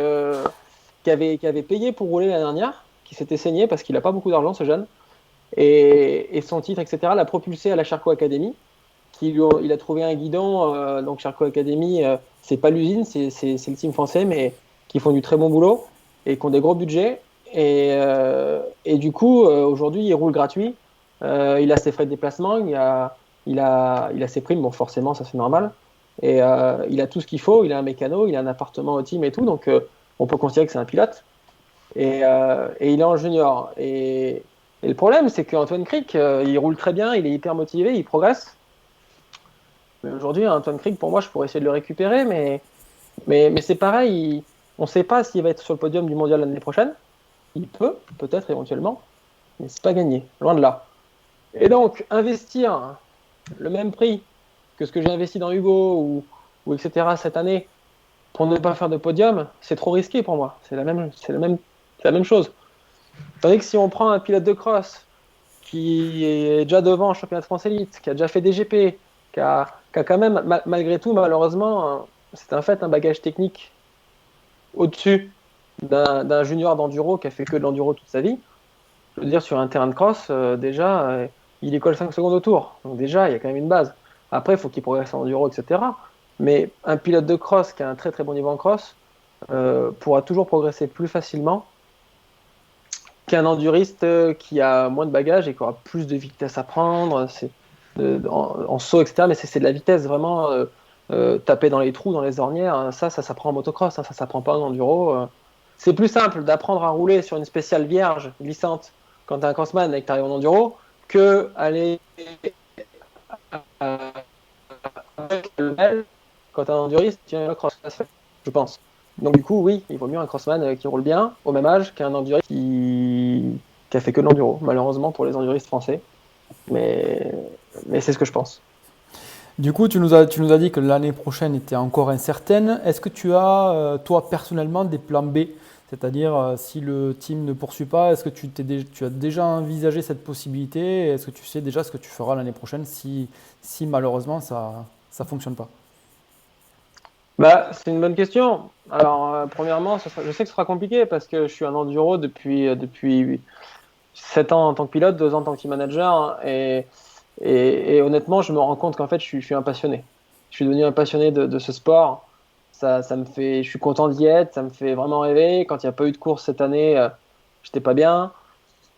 C: qui avait payé pour rouler l'année dernière, qui s'était saigné parce qu'il n'a pas beaucoup d'argent, ce jeune. Et son titre, etc., l'a propulsé à la Charcot Academy. Il a trouvé un guidon, donc Charcot Academy, c'est pas l'usine, c'est le team français, mais qui font du très bon boulot et qui ont des gros budgets. Et du coup, aujourd'hui, il roule gratuit. Il a ses frais de déplacement, il a ses primes, bon, forcément, ça c'est normal. Et il a tout ce qu'il faut, il a un mécano, il a un appartement au team et tout, donc on peut considérer que c'est un pilote. Et il est en junior. Et le problème, c'est qu'Antoine Cric, il roule très bien, il est hyper motivé, il progresse. Mais aujourd'hui, Antoine Cric, pour moi, je pourrais essayer de le récupérer, mais c'est pareil, on ne sait pas s'il va être sur le podium du mondial l'année prochaine. Il peut, peut-être éventuellement, mais c'est pas gagné, loin de là. Et donc, investir le même prix que ce que j'ai investi dans Hugo ou etc. cette année pour ne pas faire de podium, c'est trop risqué pour moi. C'est la même chose. Tandis que si on prend un pilote de cross qui est déjà devant en championnat de France élite, qui a déjà fait des GP, qui a quand même, malgré tout, malheureusement, c'est un fait, un bagage technique au-dessus d'un junior d'enduro qui a fait que de l'enduro toute sa vie. Je veux dire, sur un terrain de cross, déjà, il école 5 secondes au tour. Donc déjà, il y a quand même une base. Après, il faut qu'il progresse en enduro, etc. Mais un pilote de cross qui a un très très bon niveau en cross pourra toujours progresser plus facilement qu'un enduriste qui a moins de bagages et qui aura plus de vitesse à prendre en saut, etc. Mais c'est de la vitesse vraiment taper dans les trous, dans les ornières. Ça s'apprend en motocross, hein, ça s'apprend pas en enduro. C'est plus simple d'apprendre à rouler sur une spéciale vierge glissante quand tu es un crossman et que tu arrives en enduro que aller avec le level quand tu es un enduriste, tu es un cross, je pense. Donc du coup, oui, il vaut mieux un crossman qui roule bien au même âge qu'un enduriste qui a fait que de l'enduro, malheureusement pour les enduristes français. Mais c'est ce que je pense.
B: Du coup, tu nous as dit que l'année prochaine était encore incertaine. Est-ce que tu as, toi, personnellement, des plans B? C'est-à-dire, si le team ne poursuit pas, est-ce que tu as déjà envisagé cette possibilité? Est-ce que tu sais déjà ce que tu feras l'année prochaine si malheureusement ça ne fonctionne pas?
C: Bah, c'est une bonne question. Alors, premièrement, je sais que ce sera compliqué parce que je suis un enduro depuis 7 ans en tant que pilote, 2 ans en tant que team manager. Et honnêtement, je me rends compte qu'en fait, je suis un passionné. Je suis devenu un passionné de ce sport. Je suis content d'y être, ça me fait vraiment rêver. Quand il n'y a pas eu de course cette année, j'étais pas bien.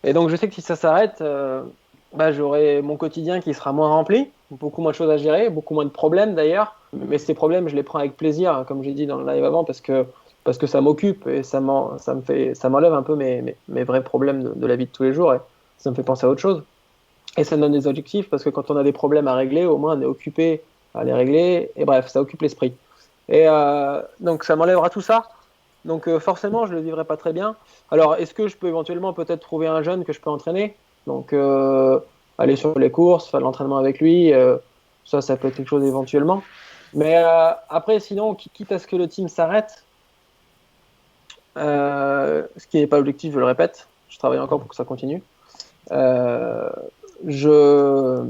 C: Et donc, je sais que si ça s'arrête, bah, j'aurai mon quotidien qui sera moins rempli, beaucoup moins de choses à gérer, beaucoup moins de problèmes d'ailleurs. Mais ces problèmes, je les prends avec plaisir, comme j'ai dit dans le live avant, parce que ça m'occupe et ça m'enlève un peu mes vrais problèmes de la vie de tous les jours et ça me fait penser à autre chose. Et ça me donne des objectifs parce que quand on a des problèmes à régler, au moins on est occupé à les régler. Et bref, ça occupe l'esprit. Et donc ça m'enlèvera tout ça. Donc forcément, je le vivrai pas très bien. Alors, est-ce que je peux éventuellement peut-être trouver un jeune que je peux entraîner? Donc aller sur les courses, faire de l'entraînement avec lui. Ça peut être quelque chose éventuellement. Mais après, sinon, quitte à ce que le team s'arrête, ce qui n'est pas l'objectif, je le répète, je travaille encore pour que ça continue. Je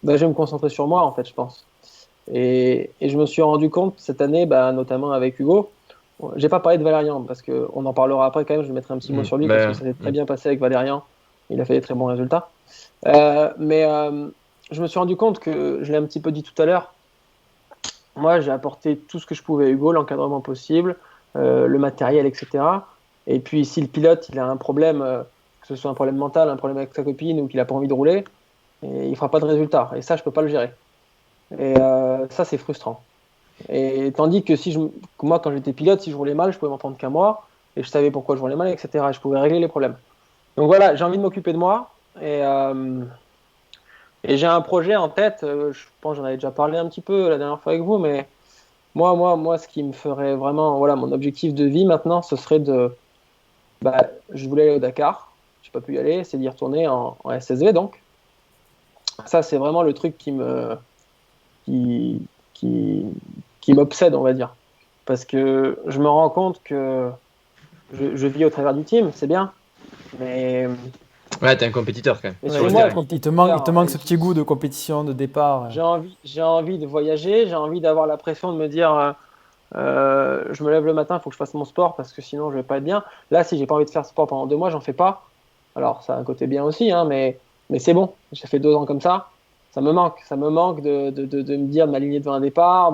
C: vais me concentrer sur moi, en fait, je pense. Et je me suis rendu compte cette année, notamment avec Hugo, j'ai pas parlé de Valérian, parce qu'on en parlera après quand même, je vais mettre un petit mot sur lui, parce que ça s'est très bien passé avec Valérian, il a fait des très bons résultats. Mais je me suis rendu compte que, je l'ai un petit peu dit tout à l'heure, moi j'ai apporté tout ce que je pouvais à Hugo, l'encadrement possible, le matériel, etc. Et puis si le pilote il a un problème, que ce soit un problème mental, un problème avec sa copine ou qu'il n'a pas envie de rouler, et il fera pas de résultat. Et ça, je peux pas le gérer. Et ça, c'est frustrant. Et tandis que moi, quand j'étais pilote, si je roulais mal, je pouvais m'en prendre qu'à moi, et je savais pourquoi je roulais mal, etc. Et je pouvais régler les problèmes. Donc voilà, j'ai envie de m'occuper de moi, et j'ai un projet en tête. Je pense que j'en avais déjà parlé un petit peu la dernière fois avec vous, mais moi, ce qui me ferait vraiment, voilà, mon objectif de vie maintenant, ce serait je voulais aller au Dakar, j'ai pas pu y aller, c'est d'y retourner en SSV donc. Ça, c'est vraiment le truc qui m'obsède, on va dire. parce que je me rends compte que je vis au travers du team, c'est bien, mais,
A: Ouais, t'es un compétiteur quand même.
C: mais
B: Ouais,
A: Sur
C: c'est
A: le
C: moi
A: terrain.
C: le
B: il te manque,
C: compétiteur.
B: ce petit goût de compétition, de départ.
C: J'ai envie de voyager, j'ai envie d'avoir la pression de me dire je me lève le matin, il faut que je fasse mon sport parce que sinon je vais pas être bien. Là, si j'ai pas envie de faire sport pendant 2 mois, j'en fais pas. Alors, ça a un côté bien aussi, hein, mais c'est bon. J'ai fait 2 ans comme ça. Ça me manque de me dire de m'aligner devant un départ,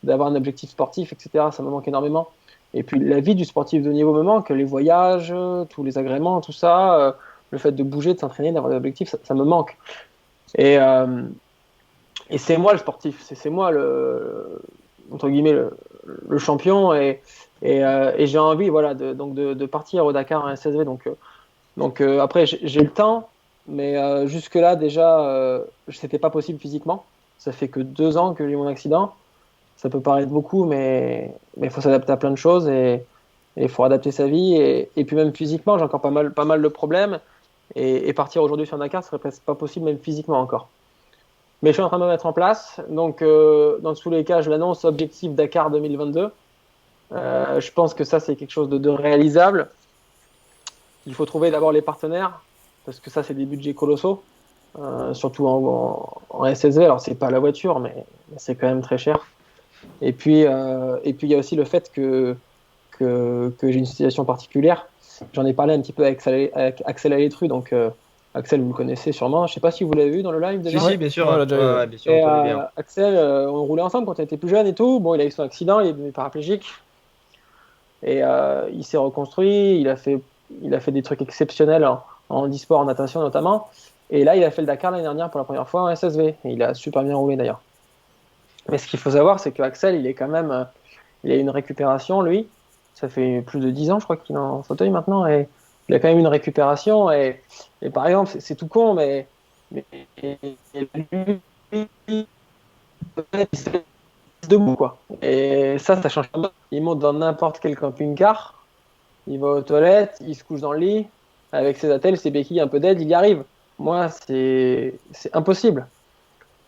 C: d'avoir un objectif sportif, etc. Ça me manque énormément. Et puis, la vie du sportif de haut niveau me manque, les voyages, tous les agréments, tout ça, le fait de bouger, de s'entraîner, d'avoir des objectifs, ça me manque. Et, euh, et c'est moi le sportif, c'est moi entre guillemets le champion et j'ai envie voilà de partir au Dakar en SSV donc après j'ai le temps mais jusque là déjà c'était pas possible physiquement. Ça fait que 2 ans que j'ai eu mon accident. Ça peut paraître beaucoup mais il faut s'adapter à plein de choses et il faut adapter sa vie et puis même physiquement j'ai encore pas mal de problèmes et partir aujourd'hui sur un Dakar ce serait presque pas possible même physiquement encore. Mais je suis en train de me mettre en place. Donc, dans tous les cas, je l'annonce, objectif Dakar 2022. Je pense que ça, c'est quelque chose de réalisable. Il faut trouver d'abord les partenaires, parce que ça, c'est des budgets colossaux, surtout en SSV. Alors, c'est pas la voiture, mais c'est quand même très cher. Et puis, il y a aussi le fait que j'ai une situation particulière. J'en ai parlé un petit peu avec Axel Alétru, donc Axel, vous le connaissez sûrement. Je sais pas si vous l'avez vu dans le live
A: Si,
C: déjà.
A: si, bien sûr.
B: Ouais, on l'a déjà eu, ouais.
A: Ouais, bien sûr, on
C: Et
A: connaît bien.
C: Axel, on roulait ensemble quand on était plus jeune et tout. Bon, il a eu son accident, il est devenu paraplégique. Et il s'est reconstruit, il a fait des trucs exceptionnels en handisport, en natation notamment. Et là, il a fait le Dakar l'année dernière pour la première fois en SSV. Et il a super bien roulé d'ailleurs. Mais ce qu'il faut savoir, c'est que Axel, il a une récupération, lui. Ça fait plus de 10 ans, je crois, qu'il est en fauteuil maintenant. Et il a quand même une récupération. Et par exemple, c'est tout con, mais lui, il se laisse debout, quoi. Et ça change pas. Il monte dans n'importe quel camping-car, il va aux toilettes, il se couche dans le lit, avec ses attelles, ses béquilles, un peu d'aide, il y arrive. Moi, c'est impossible.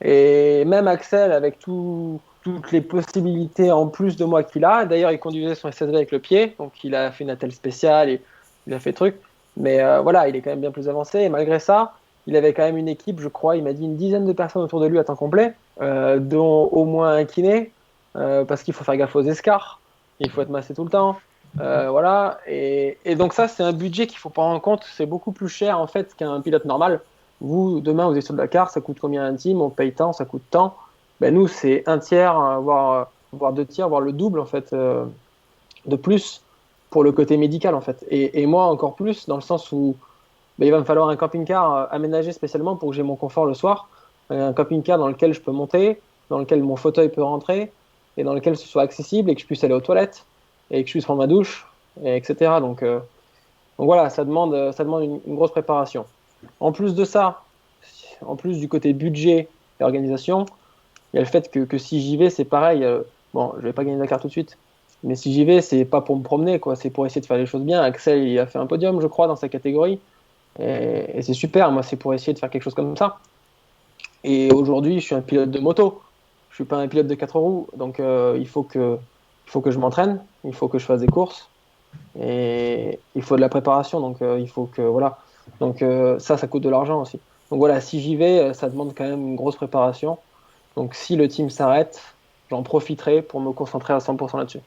C: Et même Axel, avec toutes les possibilités en plus de moi qu'il a, d'ailleurs, il conduisait son SSV avec le pied, donc il a fait une attelle spéciale, il a fait truc. Mais voilà, il est quand même bien plus avancé. Et malgré ça, il avait quand même une équipe, je crois, il m'a dit une dizaine de personnes autour de lui à temps complet, dont au moins un kiné, parce qu'il faut faire gaffe aux escarres, il faut être massé tout le temps. Voilà. Et donc ça, c'est un budget qu'il faut prendre en compte. C'est beaucoup plus cher en fait qu'un pilote normal. Vous, demain, vous êtes sur le Dakar, ça coûte combien un team? On paye tant, ça coûte tant. Ben, nous, c'est un tiers, voire 2 tiers, voire le double en fait de plus pour le côté médical en fait. Et moi encore plus dans le sens où ben, il va me falloir un camping-car aménagé spécialement pour que j'ai mon confort le soir. Un camping-car dans lequel je peux monter, dans lequel mon fauteuil peut rentrer et dans lequel ce soit accessible et que je puisse aller aux toilettes et que je puisse prendre ma douche, etc. Donc voilà, ça demande une grosse préparation. En plus de ça, en plus du côté budget et organisation, il y a le fait que si j'y vais, c'est pareil. Bon, je vais pas gagner la carte tout de suite, mais si j'y vais, c'est pas pour me promener, quoi. C'est pour essayer de faire les choses bien. Axel, il a fait un podium, je crois, dans sa catégorie, et c'est super. Moi, c'est pour essayer de faire quelque chose comme ça. Et aujourd'hui, je suis un pilote de moto. Je suis pas un pilote de 4 roues, donc il faut que je m'entraîne, il faut que je fasse des courses, et il faut de la préparation. Donc il faut que voilà. Donc ça coûte de l'argent aussi. Donc voilà, si j'y vais, ça demande quand même une grosse préparation. Donc si le team s'arrête, j'en profiterai pour me concentrer à 100% là-dessus.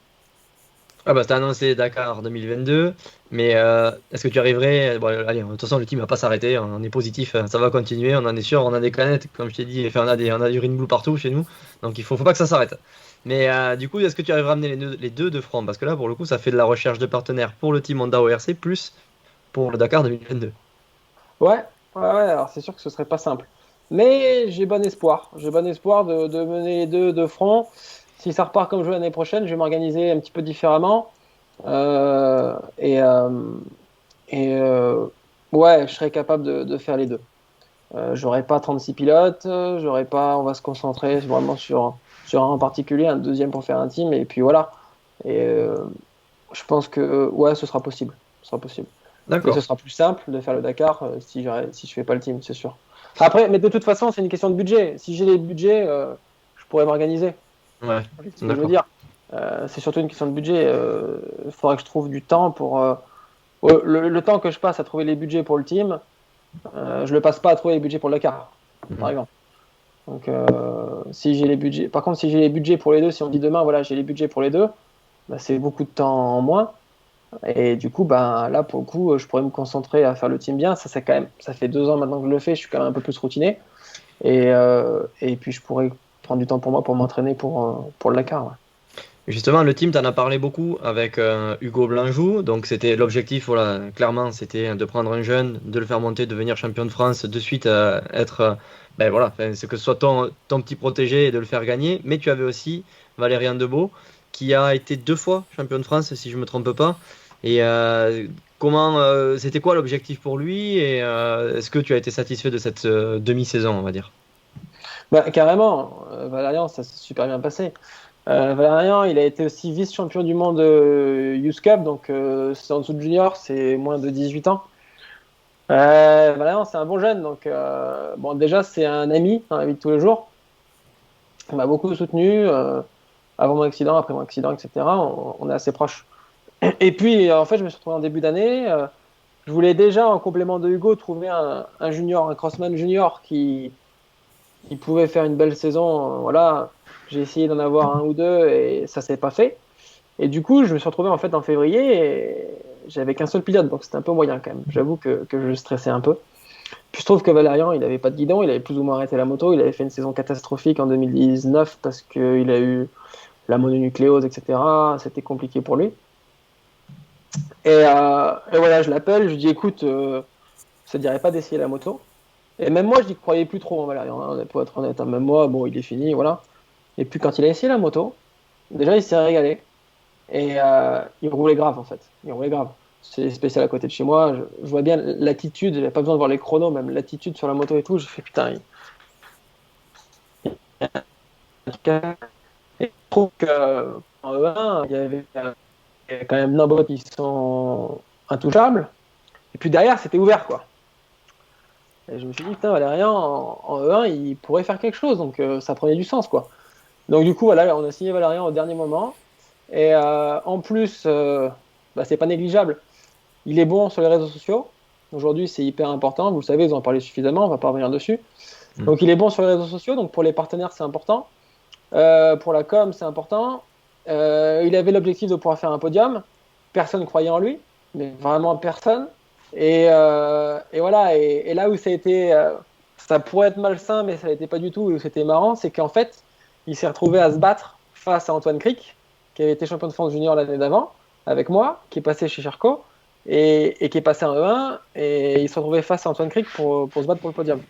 A: Ah bah t'as annoncé Dakar 2022, mais est-ce que tu arriverais... Bon, allez, de toute façon le team va pas s'arrêter, on est positif, ça va continuer, on en est sûr, on a des canettes, comme je t'ai dit, enfin, on a du Red Bull partout chez nous, donc il faut pas que ça s'arrête. Mais du coup, est-ce que tu arriveras à amener les deux de front? Parce que là, pour le coup, ça fait de la recherche de partenaires pour le team Honda ORC, plus pour le Dakar 2022.
C: Ouais, ouais, alors c'est sûr que ce serait pas simple. Mais j'ai bon espoir. J'ai bon espoir de mener les deux de front. Si ça repart comme je veux l'année prochaine, je vais m'organiser un petit peu différemment. Euh, et euh, ouais, je serais capable de faire les deux. J'aurai pas 36 pilotes, on va se concentrer vraiment sur un en particulier, un deuxième pour faire un team, et puis voilà. Et je pense que ouais, ce sera possible. Ce sera possible. Et ce
A: D'accord.
C: sera plus simple de faire le Dakar si je fais pas le team, c'est sûr. Après, mais de toute façon, c'est une question de budget. Si j'ai les budgets, je pourrais m'organiser.
A: Ouais,
C: C'est ce que je veux
A: d'accord.
C: dire. C'est surtout une question de budget. Il faudrait que je trouve du temps pour le temps que je passe à trouver les budgets pour le team. Je le passe pas à trouver les budgets pour le Dakar, par exemple. Donc, si j'ai les budgets, par contre, si j'ai les budgets pour les deux, si on me dit demain, voilà, j'ai les budgets pour les deux, bah, c'est beaucoup de temps en moins. Et du coup, bah, là, pour le coup, je pourrais me concentrer à faire le team bien. Ça, ça fait 2 ans maintenant que je le fais. Je suis quand même un peu plus routiné. Et puis, je pourrais prendre du temps pour moi pour m'entraîner pour le Dakar. Ouais.
A: Justement, le team, t'en as parlé beaucoup avec Hugo Blanjou. Donc, c'était l'objectif, voilà, clairement, c'était de prendre un jeune, de le faire monter, devenir champion de France, de suite être, ben voilà, enfin, c'est que ce soit ton petit protégé et de le faire gagner. Mais tu avais aussi Valérian Debeau, qui a été 2 fois champion de France, si je me trompe pas. Et c'était quoi l'objectif pour lui? Et est-ce que tu as été satisfait de cette demi-saison, on va dire?
C: Bah, carrément, Valérian, ça s'est super bien passé. Valérian, il a été aussi vice-champion du monde Youth Cup, donc c'est en dessous de junior, c'est moins de 18 ans. Valérian, c'est un bon jeune, donc bon, déjà, c'est un ami dans la vie de tous les jours. Il m'a beaucoup soutenu avant mon accident, après mon accident, etc. On est assez proches. Et puis, en fait, je me suis retrouvé en début d'année. Je voulais déjà, en complément de Hugo, trouver un junior, un crossman junior qui pouvait faire une belle saison. Voilà, j'ai essayé d'en avoir un ou deux et ça s'est pas fait. Et du coup, je me suis retrouvé en fait en février et j'avais qu'un seul pilote, donc c'était un peu moyen quand même. J'avoue que je stressais un peu. Puis je trouve que Valérian, il n'avait pas de guidon, il avait plus ou moins arrêté la moto, il avait fait une saison catastrophique en 2019 parce qu'il a eu la mononucléose, etc. C'était compliqué pour lui. Et voilà, je l'appelle, je lui dis écoute, ça ne dirait pas d'essayer la moto. Et même moi, je n'y croyais plus trop en Valérian, hein, pour être honnête. Hein. Même moi, bon, il est fini, voilà. Et puis quand il a essayé la moto, déjà, il s'est régalé. Et il roulait grave, en fait. Il roulait grave. C'est spécial à côté de chez moi. Je vois bien l'attitude, j'avais pas besoin de voir les chronos, même l'attitude sur la moto et tout. Je fais putain, et je trouve qu'en E1, il y avait quand même Nambot qui sont intouchables. Et puis derrière, c'était ouvert, quoi. Et je me suis dit, putain, Valérian, en E1, il pourrait faire quelque chose. Donc ça prenait du sens, quoi. Donc du coup, voilà, on a signé Valérian au dernier moment. Et en plus, bah, c'est pas négligeable. Il est bon sur les réseaux sociaux. Aujourd'hui, c'est hyper important. Vous le savez, ils en ont parlé suffisamment. On va pas revenir dessus. Donc, il est bon sur les réseaux sociaux. Donc, pour les partenaires, c'est important. Pour la com, c'est important. Il avait l'objectif de pouvoir faire un podium. Personne ne croyait en lui, mais vraiment personne. Et voilà. Et là où ça a été, ça pourrait être malsain, mais ça n'était pas du tout. Et où c'était marrant, c'est qu'en fait, il s'est retrouvé à se battre face à Antoine Cric, qui avait été champion de France junior l'année d'avant, avec moi, qui est passé chez Charcot et qui est passé en E1. Et il se retrouvait face à Antoine Cric pour se battre pour le podium.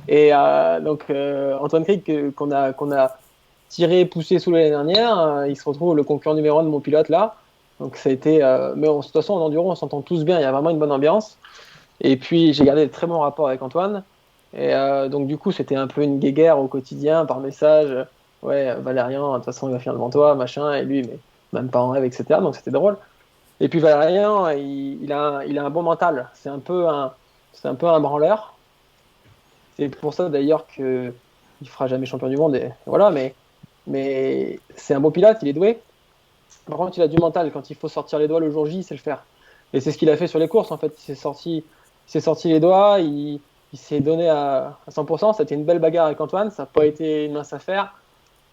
C: Et donc, Antoine Cric, qu'on a tiré, poussé sous l'année dernière, il se retrouve le concurrent numéro 1 de mon pilote là. Donc, ça a été. Mais de toute façon, en enduro, on s'entend tous bien, il y a vraiment une bonne ambiance. Et puis, j'ai gardé de très bons rapports avec Antoine. Et donc, du coup, c'était un peu une guéguerre au quotidien, par message. Ouais, Valérian, de toute façon, il va finir devant toi, machin. Et lui, mais même pas en rêve, etc. Donc, c'était drôle. Et puis, Valérian, il a un bon mental. C'est un peu un branleur. C'est pour ça d'ailleurs qu'il ne fera jamais champion du monde. Et voilà, mais c'est un bon pilote, il est doué. Par contre, il a du mental. Quand il faut sortir les doigts le jour J, il sait le faire. Et c'est ce qu'il a fait sur les courses. En fait, il s'est sorti les doigts, il s'est donné à 100%. C'était une belle bagarre avec Antoine. Ça n'a pas été une mince affaire.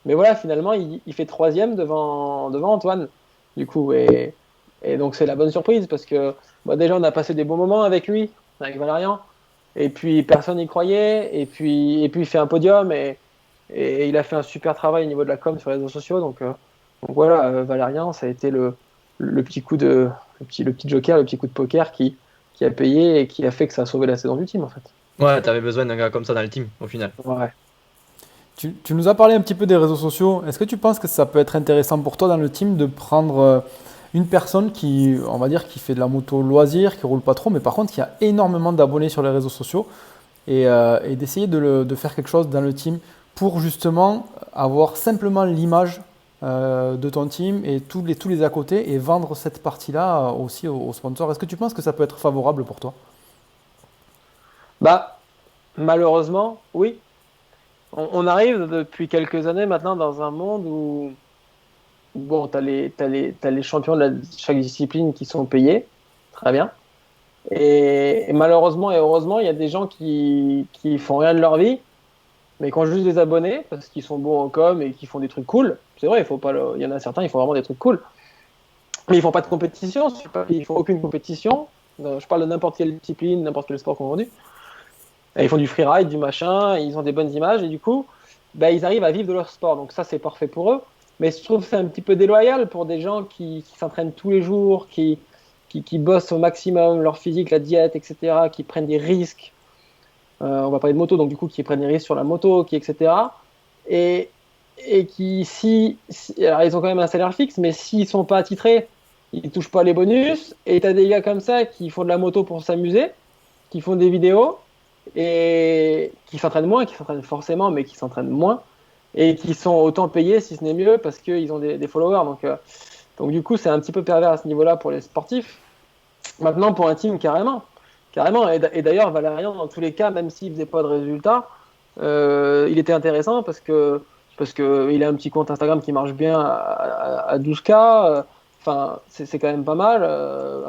C: Mais voilà, finalement, il fait troisième devant Antoine. Du coup, et donc c'est la bonne surprise parce que déjà, on a passé des bons moments avec lui, avec Valérian. Et puis personne n'y croyait. Et puis il fait un podium et il a fait un super travail au niveau de la com sur les réseaux sociaux. Donc voilà, Valérian, ça a été le petit coup le petit joker, le petit coup de poker qui a payé et qui a fait que ça a sauvé la saison du team en fait.
A: Ouais, t'avais besoin d'un gars comme ça dans le team, au final.
C: Ouais.
B: Tu nous as parlé un petit peu des réseaux sociaux. Est-ce que tu penses que ça peut être intéressant pour toi dans le team de prendre une personne qui, on va dire, qui fait de la moto loisir, qui roule pas trop, mais par contre qui a énormément d'abonnés sur les réseaux sociaux et d'essayer de faire quelque chose dans le team pour justement avoir simplement l'image de ton team et tous les à côté et vendre cette partie-là aussi aux sponsors. Est-ce que tu penses que ça peut être favorable pour toi?
C: Bah, malheureusement, oui. On arrive depuis quelques années maintenant dans un monde où bon, t'as les champions de chaque discipline qui sont payés, très bien. Et malheureusement et heureusement, il y a des gens qui font rien de leur vie, mais qui ont juste des abonnés parce qu'ils sont bons en com et qui font des trucs cool. C'est vrai, il y en a certains, ils font vraiment des trucs cool. Mais ils font pas de compétition, ils font aucune compétition. Je parle de n'importe quelle discipline, n'importe quel sport confondu. Et ils font du freeride, du machin, ils ont des bonnes images et du coup, bah, ils arrivent à vivre de leur sport. Donc ça, c'est parfait pour eux. Mais je trouve que c'est un petit peu déloyal pour des gens qui s'entraînent tous les jours, qui bossent au maximum leur physique, la diète, etc., qui prennent des risques. On va parler de moto, donc du coup, qui prennent des risques sur la moto, etc. Et, et qui, alors ils ont quand même un salaire fixe, mais s'ils sont pas attitrés, ils touchent pas les bonus. Et tu as des gars comme ça qui font de la moto pour s'amuser, qui font des vidéos et qui s'entraînent moins, qui s'entraînent forcément, mais qui s'entraînent moins et qui sont autant payés, si ce n'est mieux, parce qu'ils ont des followers. Donc du coup, c'est un petit peu pervers à ce niveau-là pour les sportifs. Maintenant, pour un team, carrément. Carrément. Et d'ailleurs, Valérian, dans tous les cas, même s'il faisait pas de résultats, il était intéressant parce que il a un petit compte Instagram qui marche bien à 12K. Enfin, c'est quand même pas mal,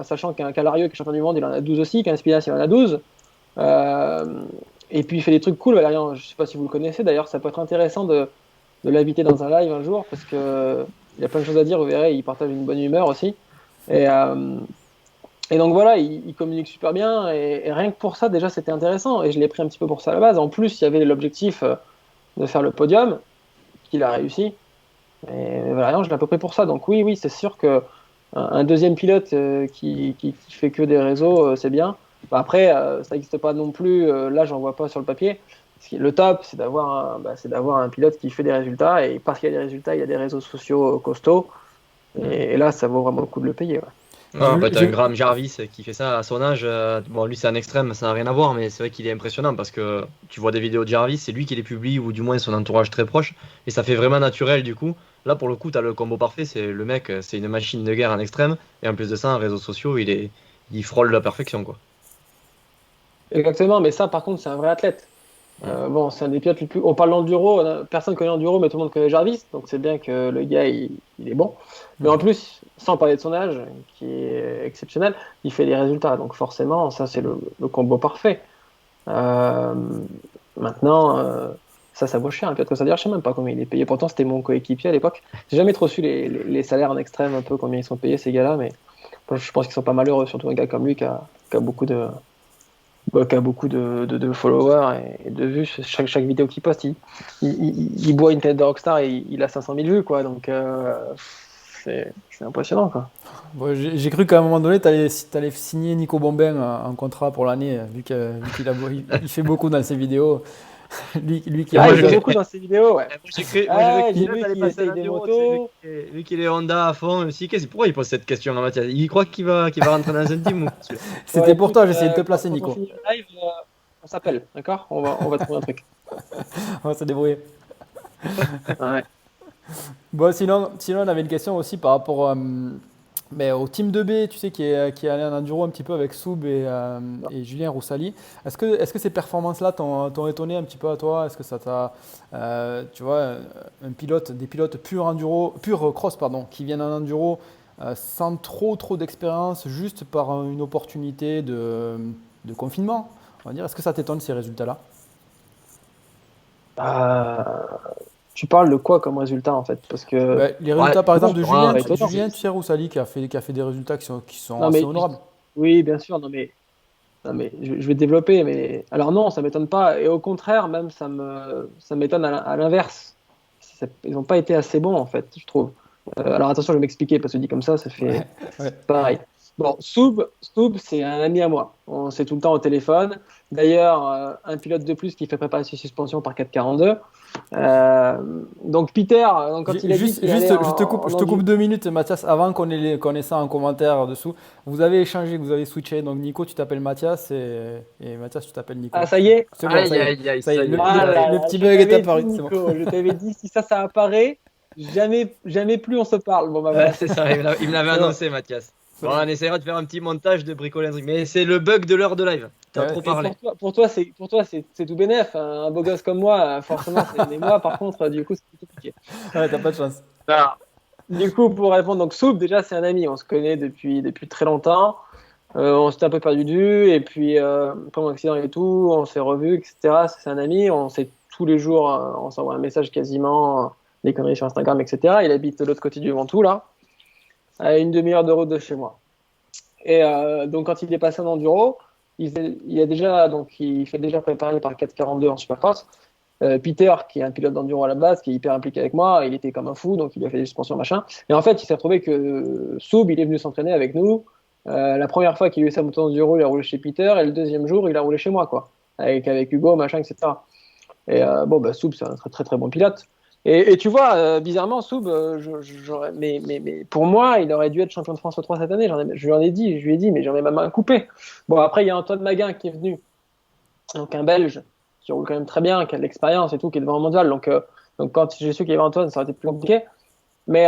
C: sachant qu'un Calario qui est champion du monde, il en a 12 aussi, qu'un Spinas, il en a 12. Euh, et puis il fait des trucs cool, Valérian. Je sais pas si vous le connaissez, d'ailleurs, ça peut être intéressant de l'inviter dans un live un jour parce que il y a plein de choses à dire, vous verrez, il partage une bonne humeur aussi. Et, euh, et donc voilà, il communique super bien et rien que pour ça, déjà, c'était intéressant. Et je l'ai pris un petit peu pour ça à la base. En plus, il y avait l'objectif de faire le podium, qu'il a réussi. Et Valérian, je l'ai à peu près pour ça. Donc oui, oui, c'est sûr que un deuxième pilote qui fait que des réseaux, c'est bien. Bah, après, ça n'existe pas non plus. Là, j'en vois pas sur le papier. Le top, c'est d'avoir un pilote qui fait des résultats. Et parce qu'il y a des résultats, il y a des réseaux sociaux costauds. Et là, ça vaut vraiment le coup de le payer. Ouais.
A: Ah, bah, t'as un Graham Jarvis qui fait ça à son âge. Bon, lui, c'est un extrême, ça n'a rien à voir, mais c'est vrai qu'il est impressionnant parce que tu vois des vidéos de Jarvis, c'est lui qui les publie, ou du moins son entourage très proche, et ça fait vraiment naturel du coup. Là, pour le coup, t'as le combo parfait, c'est le mec, c'est une machine de guerre en extrême, et en plus de ça, en réseaux sociaux, il frôle la perfection, quoi.
C: Exactement, mais ça, par contre, c'est un vrai athlète. Bon, c'est un des pilotes les plus. On parle d'enduro, personne connaît l'enduro, mais tout le monde connaît Jarvis, donc c'est bien que le gars, il est bon. Mais en plus, sans parler de son âge, qui est exceptionnel, il fait des résultats. Donc forcément, ça, c'est le combo parfait. Euh, Maintenant, ça vaut cher. Un pilote comme ça, d'ailleurs, je sais même pas combien il est payé. Pourtant, c'était mon coéquipier à l'époque. J'ai jamais trop su les salaires en extrême, un peu combien ils sont payés, ces gars-là, mais je pense qu'ils sont pas malheureux, surtout un gars comme lui qui a beaucoup de followers et de vues. Chaque vidéo qu'il poste, il boit une tête de rockstar et il a 500 000 vues, quoi. Donc, c'est impressionnant, quoi.
B: Bon, j'ai cru qu'à un moment donné, tu allais signer Nico Bombin un contrat pour l'année, vu qu'il il fait beaucoup dans ses vidéos. Lui qui a
C: Ah, il
A: j'ai
C: fait
A: cru-
C: beaucoup dans ses vidéos, ouais.
A: Moi, j'ai
C: Ah,
A: cru
C: j'ai
A: qu'il
C: vu
A: allait
C: qu'il
A: passer à
C: essaye des
A: l'enduro, tu sais,
C: motos.
A: vu qu'il est Honda à fond aussi. Pourquoi il pose cette question à Mathias? Il croit qu'il va rentrer dans un team ou celui-là.
C: Bon,
B: C'était pour
C: écoute,
B: toi, j'essayais de te
C: quand,
B: placer,
C: quand on
B: Nico.
C: finit le live, on s'appelle, d'accord? On va trouver un truc.
B: On va se débrouiller.
C: Ouais.
B: Bon, sinon, on avait une question aussi par rapport mais au Team 2B, tu sais, qui est allé en enduro un petit peu avec Soub et Julien Roussali. Est-ce que ces performances-là t'ont étonné un petit peu à toi? Est-ce que ça t'a, tu vois, des pilotes pur enduro, pur cross, pardon, qui viennent en enduro sans trop d'expérience, juste par une opportunité de confinement, on va dire. Est-ce que ça t'étonne ces résultats-là?
C: Euh, Tu parles de quoi comme résultat, en fait? Parce que
B: Ben, les
A: Ouais,
B: résultats, par exemple,
C: non,
B: de
C: c'est
B: Julien,
C: pas étonnant.
B: Julien tu sais, Roussali, qui a fait des résultats qui sont
C: Non,
B: assez
C: mais
B: honorables.
C: oui, bien sûr. Non, mais je vais développer. Mais alors non, ça m'étonne pas. Et au contraire, même ça m'étonne à l'inverse. Ils n'ont pas été assez bons, en fait, je trouve. Alors attention, je vais m'expliquer parce que dit comme ça fait
B: Ouais, ouais.
C: pareil. Bon, Soub, c'est un ami à moi. On s'est tout le temps au téléphone. D'ailleurs, un pilote de plus qui fait préparer ses suspensions par 442. Donc Peter, donc, quand il a dit
B: Juste,
C: qu'il allait
B: je
C: en
B: te coupe
C: endurer.
B: 2 minutes, Mathias, avant qu'on ait ça en commentaire dessous. Vous avez échangé, vous avez switché. Donc Nico, tu t'appelles Mathias et Mathias, tu t'appelles
C: Ah,
B: Nico.
C: ça y est?
B: C'est bon, ça
A: Aïe,
B: y est.
A: aïe, aïe,
B: Ça y est,
A: ça y est.
C: Ah là
B: le
C: là,
B: petit
C: je
B: bug est
C: t'avais dit,
B: apparu. C'est bon.
C: Nico, je t'avais dit, si ça apparaît, jamais plus on se parle. Bon, bah
A: Ouais,
C: voilà,
A: c'est ça, il me l'avait
C: c'est bon.
A: annoncé, Mathias.
B: C'est
A: Bon,
B: bon.
A: on essaiera de faire un petit montage de bricoler un truc. Mais c'est le bug de l'heure de live. T'as
B: Ouais.
A: trop
C: Mais
A: parlé.
C: pour toi, c'est tout bénef. Un beau gosse comme moi, forcément, c'est. Mais moi, par contre, du coup, c'est plus compliqué.
B: Ouais, t'as pas de chance.
A: Alors,
C: Du coup, pour répondre, donc Soup, déjà, c'est un ami. On se connaît depuis très longtemps. On s'était un peu perdu de vue. Et puis, après mon accident et tout, on s'est revus, etc. C'est un ami. On s'est tous les jours, on s'envoie un message quasiment, des conneries sur Instagram, etc. Il habite de l'autre côté du Ventoux, là, à une demi-heure de route de chez moi. Et donc, quand il est passé en enduro, il a déjà, donc, il fait déjà préparer par 4,42 en Supercross. Peter, qui est un pilote d'enduro à la base, qui est hyper impliqué avec moi, il était comme un fou, donc il a fait des suspensions, machin. Et en fait, il s'est retrouvé que Soub, il est venu s'entraîner avec nous. La première fois qu'il a eu sa moto d'enduro, il a roulé chez Peter, et le deuxième jour, il a roulé chez moi, quoi. Avec Hugo, machin, etc. Et bon, bah, Soub, c'est un très, très, très bon pilote. Et tu vois, bizarrement, Soub, mais pour moi, il aurait dû être champion de France au 3 cette année. Je lui ai dit, mais j'en ai ma main coupée. Bon, après, il y a Antoine Maguin qui est venu, donc un Belge, qui roule quand même très bien, qui a de l'expérience et tout, qui est devant un mondial. Donc quand j'ai su qu'il y avait Antoine, ça aurait été plus compliqué. Mais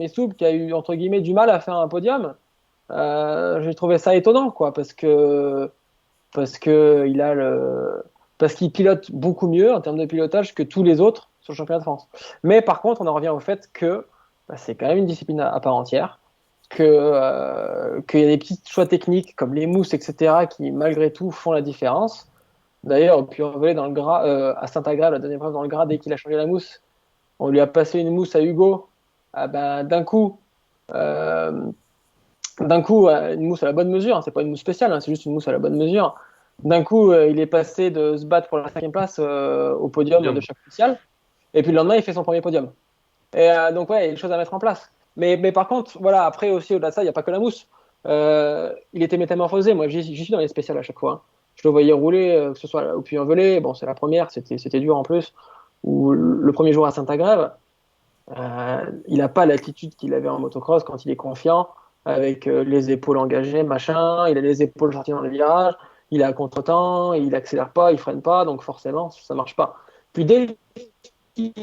C: Soub, qui a eu, entre guillemets, du mal à faire un podium, j'ai trouvé ça étonnant, quoi, parce que parce qu'il pilote beaucoup mieux en termes de pilotage que tous les autres sur le championnat de France. Mais par contre, on en revient au fait que bah, c'est quand même une discipline à part entière, qu'il y a des petits choix techniques comme les mousses, etc., qui malgré tout font la différence. D'ailleurs, puis on voulait dans le gras, à Saint-Agrève, la dernière épreuve dans le gras, dès qu'il a changé la mousse, on lui a passé une mousse à Hugo. Ah ben, euh, d'un coup, une mousse à la bonne mesure, hein, c'est pas une mousse spéciale, hein, c'est juste une mousse à la bonne mesure. D'un coup, il est passé de se battre pour la 5e place au podium de chaque officiel. Et puis le lendemain, il fait son premier podium. Et donc, ouais, il y a des choses à mettre en place. Mais par contre, voilà, après aussi, au-delà de ça, il n'y a pas que la mousse. Il était métamorphosé. Moi, j'y suis dans les spéciales à chaque fois, hein. Je le voyais rouler, que ce soit au Puy-en-Velay. Bon, c'est la première, c'était dur en plus. Ou le premier jour à Saint-Agrève, il n'a pas l'attitude qu'il avait en motocross quand il est confiant, avec les épaules engagées, machin. Il a les épaules sorties dans le virage. Il est à contre-temps, il accélère pas, il freine pas, donc forcément, ça marche pas. Puis dès qu'il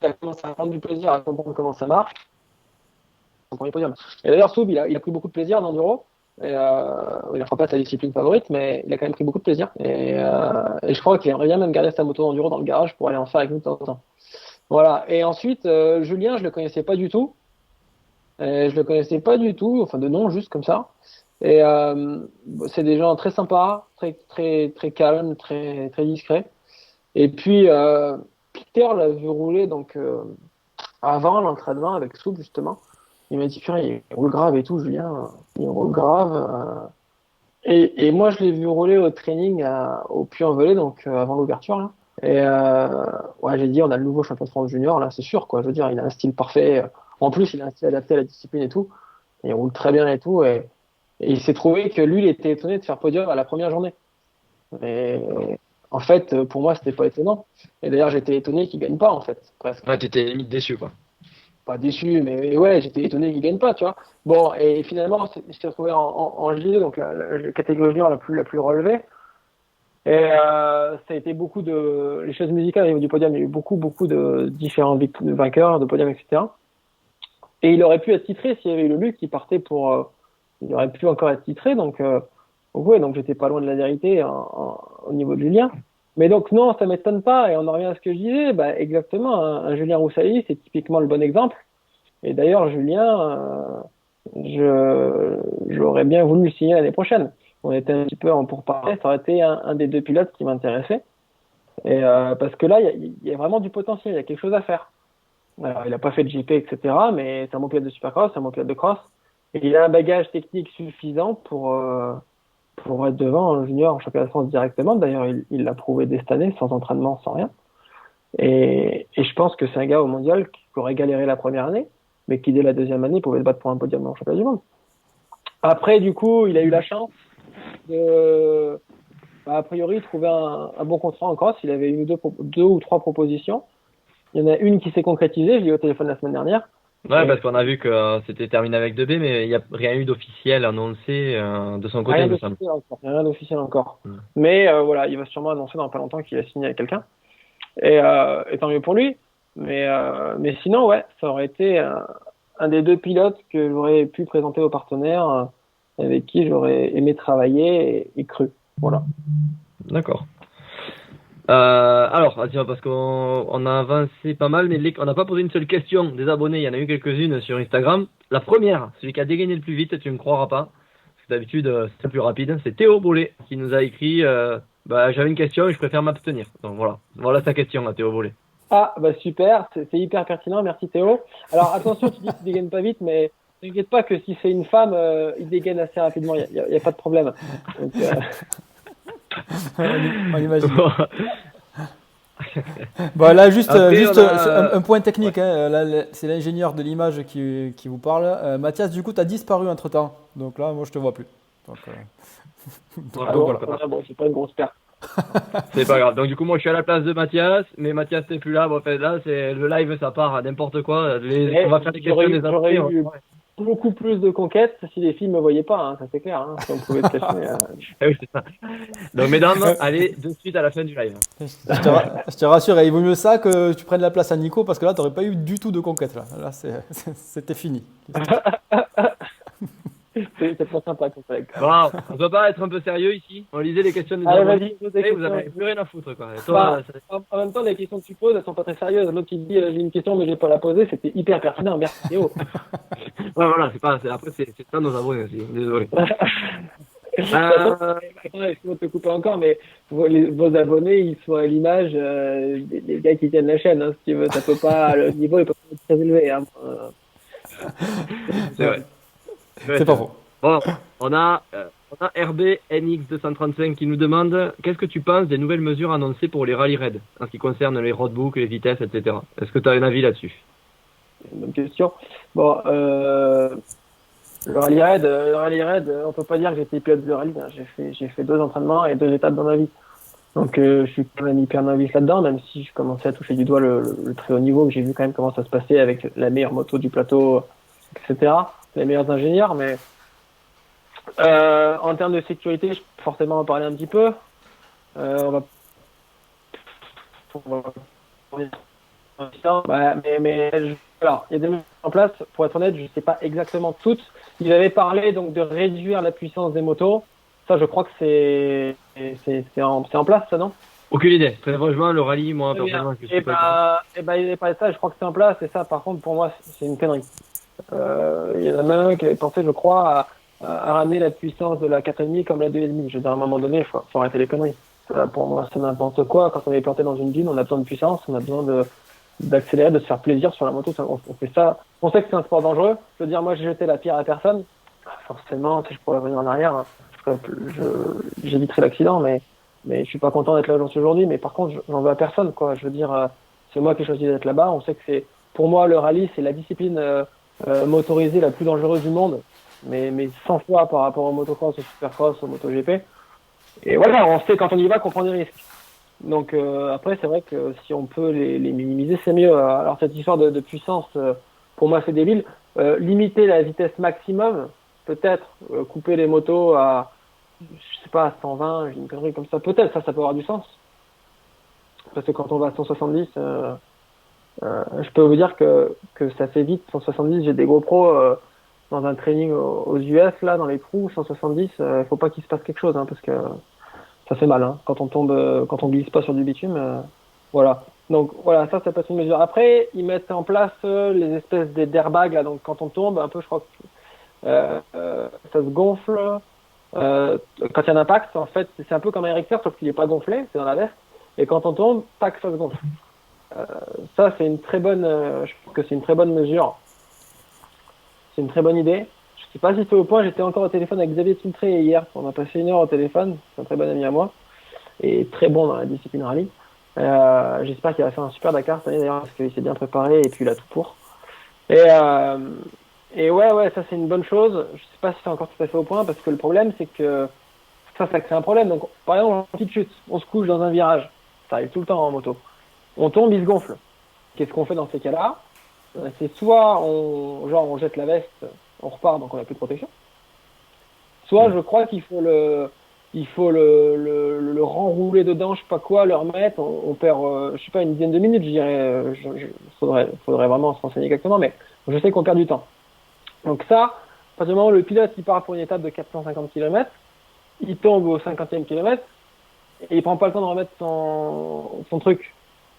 C: a commencé à prendre du plaisir à comprendre comment ça marche, son premier podium. Et d'ailleurs, Soub, il a pris beaucoup de plaisir dans l'enduro. Il ne fera pas sa discipline favorite, mais il a quand même pris beaucoup de plaisir. Et je crois qu'il aimerait bien même garder sa moto d'enduro dans le garage pour aller en faire avec nous de temps en temps. Voilà. Et ensuite, Julien, je le connaissais pas du tout. Je le connaissais pas du tout, enfin de nom, juste comme ça. Et c'est des gens très sympas, très très très calmes, très très discrets. Et puis Peter l'a vu rouler donc avant l'entraînement avec Soub justement. Il m'a dit purée, il roule grave et tout, Julien, il roule grave. Et moi je l'ai vu rouler au training au Puy-en-Velay donc avant l'ouverture là. Et ouais, j'ai dit on a le nouveau champion de France junior là, c'est sûr quoi. Je veux dire, il a un style parfait. En plus, il a un style adapté à la discipline et tout. Et il roule très bien et tout. Et il s'est trouvé que lui, il était étonné de faire podium à la première journée. Mais en fait, pour moi, c'était pas étonnant. Et d'ailleurs, j'étais étonné qu'il gagne pas, en fait, presque.
A: Ouais, t'étais limite déçu, quoi.
C: Pas déçu, mais ouais, j'étais étonné qu'il gagne pas, tu vois. Bon, et finalement, il s'est retrouvé en J2, donc la catégorie junior la plus relevée. Et ça a été beaucoup de les choses musicales au niveau du podium. Il y a eu beaucoup de différents vainqueurs de podium, etc. Et il aurait pu être titré s'il y avait eu le Luc qui partait pour. Il aurait pu encore être titré, donc ouais, donc j'étais pas loin de la vérité au niveau de Julien. Mais donc non, ça m'étonne pas, et on en revient à ce que je disais, bah exactement, un Julien Roussailly, c'est typiquement le bon exemple. Et d'ailleurs, Julien, j'aurais bien voulu le signer l'année prochaine. On était un petit peu en pourparlers, ça aurait été un des deux pilotes qui m'intéressait. Et parce que là, il y a vraiment du potentiel, il y a quelque chose à faire. Alors, il n'a pas fait de JP, etc., mais c'est un bon pilote de supercross, c'est un bon pilote de cross. Et il a un bagage technique suffisant pour être devant un junior en championnat de France directement. D'ailleurs, il l'a prouvé dès cette année, sans entraînement, sans rien. Et je pense que c'est un gars au mondial qui aurait galéré la première année, mais qui dès la deuxième année pouvait se battre pour un podium en championnat du monde. Après, du coup, il a eu la chance de, a priori, trouver un bon contrat en cross. Il avait eu deux ou trois propositions. Il y en a une qui s'est concrétisée, je l'ai eu au téléphone la semaine dernière.
A: Ouais, parce qu'on a vu que c'était terminé avec 2B, mais il n'y a rien eu d'officiel annoncé de son côté, il me semble.
C: Rien d'officiel encore. Mais voilà, il va sûrement annoncer dans pas longtemps qu'il a signé avec quelqu'un. Et tant mieux pour lui. Mais sinon, ouais, ça aurait été un des deux pilotes que j'aurais pu présenter aux partenaires avec qui j'aurais aimé travailler et cru. Voilà.
A: D'accord. Alors, tiens, parce qu'on a avancé pas mal, mais on n'a pas posé une seule question des abonnés. Il y en a eu quelques-unes sur Instagram. La première, celui qui a dégainé le plus vite, tu ne me croiras pas. Parce que d'habitude, c'est le plus rapide. C'est Théo Bollet qui nous a écrit j'avais une question et je préfère m'abstenir. Donc voilà ta question, là, Théo Bollet.
C: Ah, bah super, c'est hyper pertinent, merci Théo. Alors attention, tu dis qu'il dégaine pas vite, mais t'inquiète pas que si c'est une femme, il dégaine assez rapidement, y a pas de problème. Donc,
B: On imagine. Bon, là, juste,
A: Après, on a-
B: un point technique. Hein. Là, c'est l'ingénieur de l'image qui vous parle. Mathias, du coup, tu as disparu entre-temps. Donc là, moi, je te vois plus. Donc,
A: Voilà,
B: donc
C: bon,
B: voilà.
C: bon, c'est pas une grosse perte.
A: c'est pas grave. Donc du coup, moi, je suis à la place de Mathias, mais Mathias n'est plus là. Bon, en fait, là, c'est le live, ça part à n'importe quoi. On va faire des questions des
C: J'aurais
A: abonnés.
C: eu beaucoup plus de conquêtes si les filles me voyaient pas, hein, ça c'est clair. Hein, si on pouvait se cacher.
A: Ah oui, c'est ça. Donc, mesdames, allez de suite à la fin du live.
B: Je te rassure, il vaut mieux ça que tu prennes la place à Nico parce que là, tu n'aurais pas eu du tout de conquête. Là, c'était fini.
C: C'est pas sympa comme ça.
A: Bon, on peut pas être un peu sérieux ici. On lisait les questions des
C: Allez,
A: abonnés.
C: vas-y, pose des
A: Vous avez
C: questions.
A: plus rien à foutre, quoi. Et
C: Bah,
A: toi,
C: en même temps, les questions que tu poses, elles sont pas très sérieuses. L'autre qui dit j'ai une question mais j'ai pas la poser, c'était hyper pertinent. Merci Théo.
A: ouais, voilà, après, c'est ça nos abonnés aussi. Désolé.
C: Attends, excuse-moi de te couper encore, mais vos abonnés, ils sont à l'image des gars qui tiennent la chaîne. Hein, si tu veux, ça peut pas, le niveau il peut pas être très élevé. Hein.
A: C'est vrai.
B: C'est pas faux.
A: Bon, on a RB NX235 qui nous demande qu'est-ce que tu penses des nouvelles mesures annoncées pour les rally raids en ce qui concerne les roadbooks, les vitesses, etc. Est-ce que tu as un avis là-dessus?
C: Bonne question. Bon, le rallye raid, on peut pas dire que j'étais pilote de rallye. Hein. J'ai fait 2 entraînements et 2 étapes dans ma vie. Donc, je suis quand même hyper novice là-dedans, même si je commençais à toucher du doigt le très haut niveau, que j'ai vu quand même comment ça se passait avec la meilleure moto du plateau, etc. Les meilleurs ingénieurs, mais en termes de sécurité, je peux forcément en parler un petit peu. Alors, il y a des mesures en place. Pour être honnête, je ne sais pas exactement toutes. Ils avaient parlé donc de réduire la puissance des motos. Ça, je crois que c'est en place, ça, non?
A: Aucune idée. Très franchement, le rallye, moi,
C: Très bien.
A: personnellement, je sais pas.
C: Il avait parlé de ça. Je crois que c'est en place. Et ça, par contre, pour moi, c'est une connerie. Il y en a un qui avait pensé, je crois, à ramener la puissance de la 4,5 comme la 2,5. Je veux dire, à un moment donné, il faut arrêter les conneries. Pour moi, c'est n'importe quoi. Quand on est planté dans une dune, on a besoin de puissance, on a besoin d'accélérer, de se faire plaisir sur la moto. On fait ça. On sait que c'est un sport dangereux. Je veux dire, moi, j'ai jeté la pierre à personne. Forcément, je pourrais revenir en arrière. Hein. J'éviterai l'accident, mais je suis pas content d'être là aujourd'hui. Mais par contre, j'en veux à personne, quoi. Je veux dire, c'est moi qui ai choisi d'être là-bas. On sait que pour moi, le rallye, c'est la discipline motorisée la plus dangereuse du monde. Mais 100 fois par rapport au motocross, au supercross, au MotoGP. Et voilà, on sait quand on y va qu'on prend des risques. Donc après, c'est vrai que si on peut les minimiser, c'est mieux. Alors cette histoire de puissance, pour moi, c'est débile. Limiter la vitesse maximum, peut-être couper les motos à, je sais pas, à 120, j'ai une connerie comme ça. Peut-être ça peut avoir du sens. Parce que quand on va à 170, je peux vous dire que ça fait vite. 170, j'ai des GoPros dans un training aux US, là, dans les trous. 170, faut pas qu'il se passe quelque chose, hein, parce que ça fait mal, hein, quand on glisse pas sur du bitume, voilà. Donc voilà, ça peut être une mesure. Après, ils mettent en place les espèces d'airbags là, donc quand on tombe, un peu, je crois que ça se gonfle. Quand il y a un impact, en fait, c'est un peu comme un érecteur, sauf qu'il n'est pas gonflé, c'est dans la veste. Et quand on tombe, tac, ça se gonfle. Ça, c'est une très bonne. Je pense que c'est une très bonne mesure. C'est une très bonne idée. Je sais pas si c'est au point, j'étais encore au téléphone avec Xavier Tiltré hier. On a passé 1 heure au téléphone. C'est un très bon ami à moi. Et très bon dans la discipline rallye. J'espère qu'il va faire un super Dakar cette année d'ailleurs, parce qu'il s'est bien préparé et puis il a tout pour. Et ouais, ça c'est une bonne chose. Je sais pas si c'est encore tout à fait au point, parce que le problème c'est que ça crée un problème. Donc, par exemple, en petite chute, on se couche dans un virage. Ça arrive tout le temps en moto. On tombe, il se gonfle. Qu'est-ce qu'on fait dans ces cas-là? C'est soit on jette la veste, on repart, donc on n'a plus de protection. Soit je crois qu'il faut le renrouler dedans, je sais pas quoi, le remettre. On perd, je sais pas, une dizaine de minutes, je dirais. Faudrait vraiment se renseigner exactement, mais je sais qu'on perd du temps. Donc ça, à partir du moment où le pilote il part pour une étape de 450 km, il tombe au 50e kilomètre, et il prend pas le temps de remettre son truc.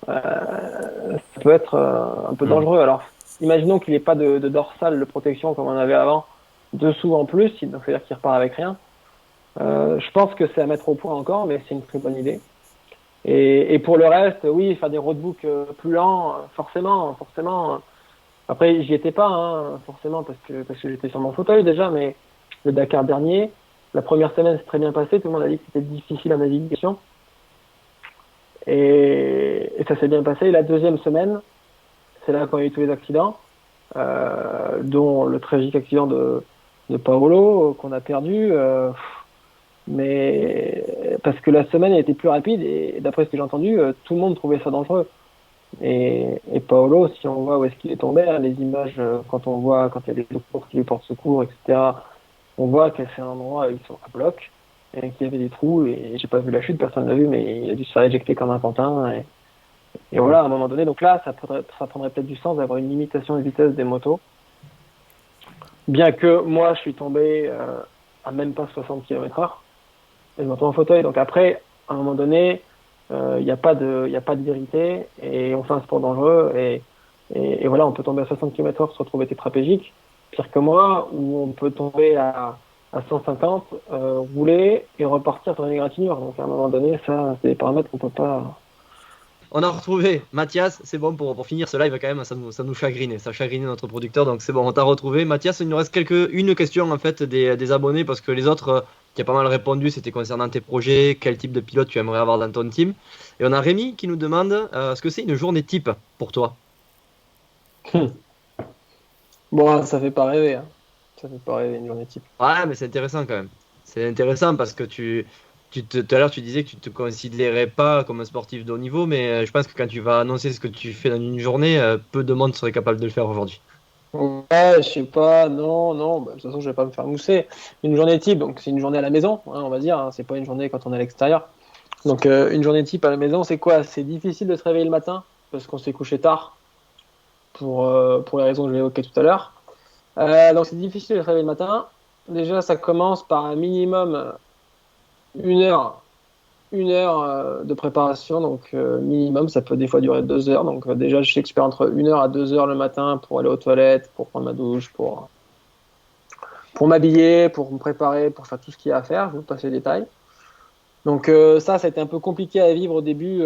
C: Ça peut être un peu dangereux. Alors, imaginons qu'il n'ait pas de dorsale de protection comme on avait avant, dessous en plus, donc c'est-à-dire qu'il repart avec rien. Je pense que c'est à mettre au point encore, mais c'est une très bonne idée. Et pour le reste, oui, faire des roadbooks plus lents, forcément. Après, j'y étais pas, hein, forcément, parce que j'étais sur mon fauteuil déjà, mais le Dakar dernier, la première semaine s'est très bien passée. Tout le monde a dit que c'était difficile à navigation. Et ça s'est bien passé. Et la deuxième semaine, c'est là qu'on a eu tous les accidents, dont le tragique accident de Paolo qu'on a perdu. Mais parce que la semaine a été plus rapide et d'après ce que j'ai entendu, tout le monde trouvait ça dangereux. Et Paolo, si on voit où est-ce qu'il est tombé, hein, les images, quand on voit, quand il y a des secours qui lui portent secours, etc., on voit que c'est un endroit où ils sont à bloc et qu'il y avait des trous. Et j'ai pas vu la chute, personne l'a vu, mais il a dû se faire éjecter comme un pantin. Et voilà, à un moment donné, donc là, ça prendrait peut-être du sens d'avoir une limitation de vitesse des motos. Bien que moi, je suis tombé à même pas 60 km/h et je me retrouve en fauteuil. Donc après, à un moment donné, il n'y a pas de vérité et on fait un sport dangereux et voilà, on peut tomber à 60 km/h, se retrouver tétraplégique, pire que moi, ou on peut tomber à 150, rouler et repartir sur une égratignure. Donc à un moment donné, ça, c'est des paramètres qu'on peut pas.
A: On a retrouvé Mathias, c'est bon pour finir ce live quand même, ça nous chagrine, ça chagrine notre producteur, donc c'est bon, on t'a retrouvé. Mathias, il nous reste une question en fait des abonnés, parce que les autres qui a pas mal répondu, c'était concernant tes projets, quel type de pilote tu aimerais avoir dans ton team. Et on a Rémi qui nous demande ce que c'est une journée type pour toi.
C: Bon, ça fait pas rêver, hein. Ça fait pas rêver une journée type.
A: Ouais, mais c'est intéressant quand même. C'est intéressant parce que tout à l'heure, tu disais que tu te considérais pas comme un sportif de haut niveau, mais je pense que quand tu vas annoncer ce que tu fais dans une journée, peu de monde serait capable de le faire aujourd'hui.
C: Ouais, je sais pas, non, bah, de toute façon, je vais pas me faire mousser. Une journée type, donc c'est une journée à la maison, hein, on va dire, hein, c'est pas une journée quand on est à l'extérieur. Donc une journée type à la maison, c'est quoi? C'est difficile de se réveiller le matin parce qu'on s'est couché tard pour les raisons que j'ai évoquées tout à l'heure. Donc c'est difficile de se réveiller le matin. Déjà, ça commence par un minimum une heure, une heure de préparation, donc minimum, ça peut des fois durer 2 heures. Donc déjà, je sais que je perds entre 1 heure à 2 heures le matin pour aller aux toilettes, pour prendre ma douche, pour m'habiller, pour me préparer, pour faire tout ce qu'il y a à faire. Je vous passe les détails. Donc ça a été un peu compliqué à vivre au début.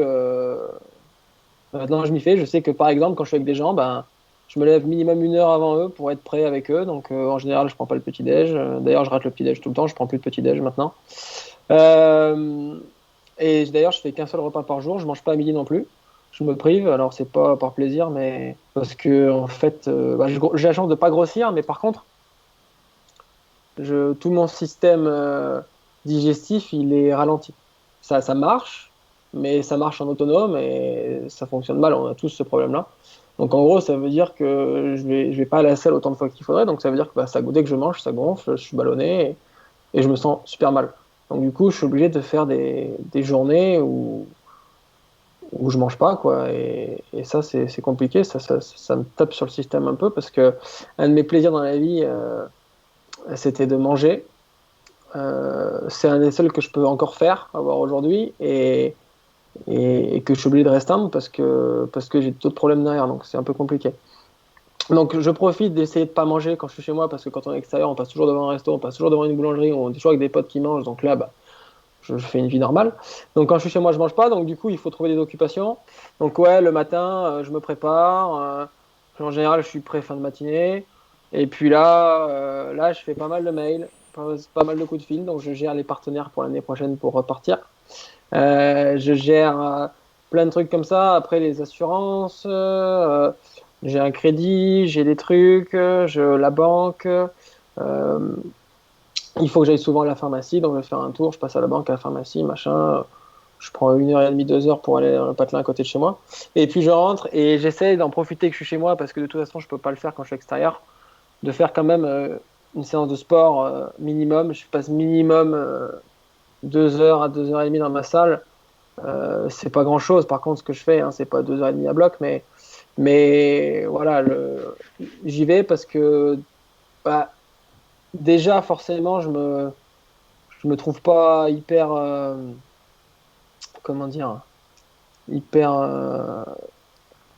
C: Maintenant, je m'y fais. Je sais que par exemple, quand je suis avec des gens, ben, je me lève minimum 1 heure avant eux pour être prêt avec eux. Donc en général, je prends pas le petit-déj. D'ailleurs, je rate le petit-déj tout le temps. Je prends plus de petit-déj maintenant. Euh, et d'ailleurs, je fais qu'un seul repas par jour. Je mange pas à midi non plus. Je me prive. Alors c'est pas par plaisir, mais parce que en fait, bah, j'ai la chance de pas grossir. Mais par contre, tout mon système digestif, il est ralenti. Ça marche, mais ça marche en autonome et ça fonctionne mal. On a tous ce problème-là. Donc en gros, ça veut dire que je vais pas à la selle autant de fois qu'il faudrait. Donc ça veut dire que bah, dès que je mange, ça gonfle, je suis ballonné et je me sens super mal. Donc du coup, je suis obligé de faire des journées où je mange pas, quoi. Et ça, c'est compliqué. Ça me tape sur le système un peu parce que un de mes plaisirs dans la vie, c'était de manger. C'est un des seuls que je peux encore faire, avoir aujourd'hui, et que je suis obligé de restreindre parce que j'ai d'autres problèmes derrière, donc c'est un peu compliqué. Donc je profite d'essayer de pas manger quand je suis chez moi, parce que quand on est à l'extérieur, on passe toujours devant un resto, on passe toujours devant une boulangerie, on est toujours avec des potes qui mangent, donc là, bah, je fais une vie normale. Donc quand je suis chez moi, je mange pas, donc du coup, il faut trouver des occupations. Donc ouais, le matin, je me prépare, en général, je suis prêt fin de matinée, et puis là, je fais pas mal de mails, pas mal de coups de fil, donc je gère les partenaires pour l'année prochaine pour repartir. Je gère plein de trucs comme ça. Après, les assurances, j'ai un crédit, j'ai des trucs, la banque. Il faut que j'aille souvent à la pharmacie, donc je vais faire un tour. Je passe à la banque, à la pharmacie, machin. Je prends 1 heure et demie, 2 heures pour aller dans le patelin à côté de chez moi. Et puis je rentre et j'essaie d'en profiter que je suis chez moi parce que de toute façon, je peux pas le faire quand je suis extérieur. De faire quand même une séance de sport minimum. Je passe minimum 2 heures à 2 heures et demie dans ma salle. C'est pas grand chose. Par contre, ce que je fais, hein, c'est pas 2 heures et demie à bloc, mais voilà, j'y vais parce que bah, déjà, forcément, je me trouve pas hyper comment dire, hyper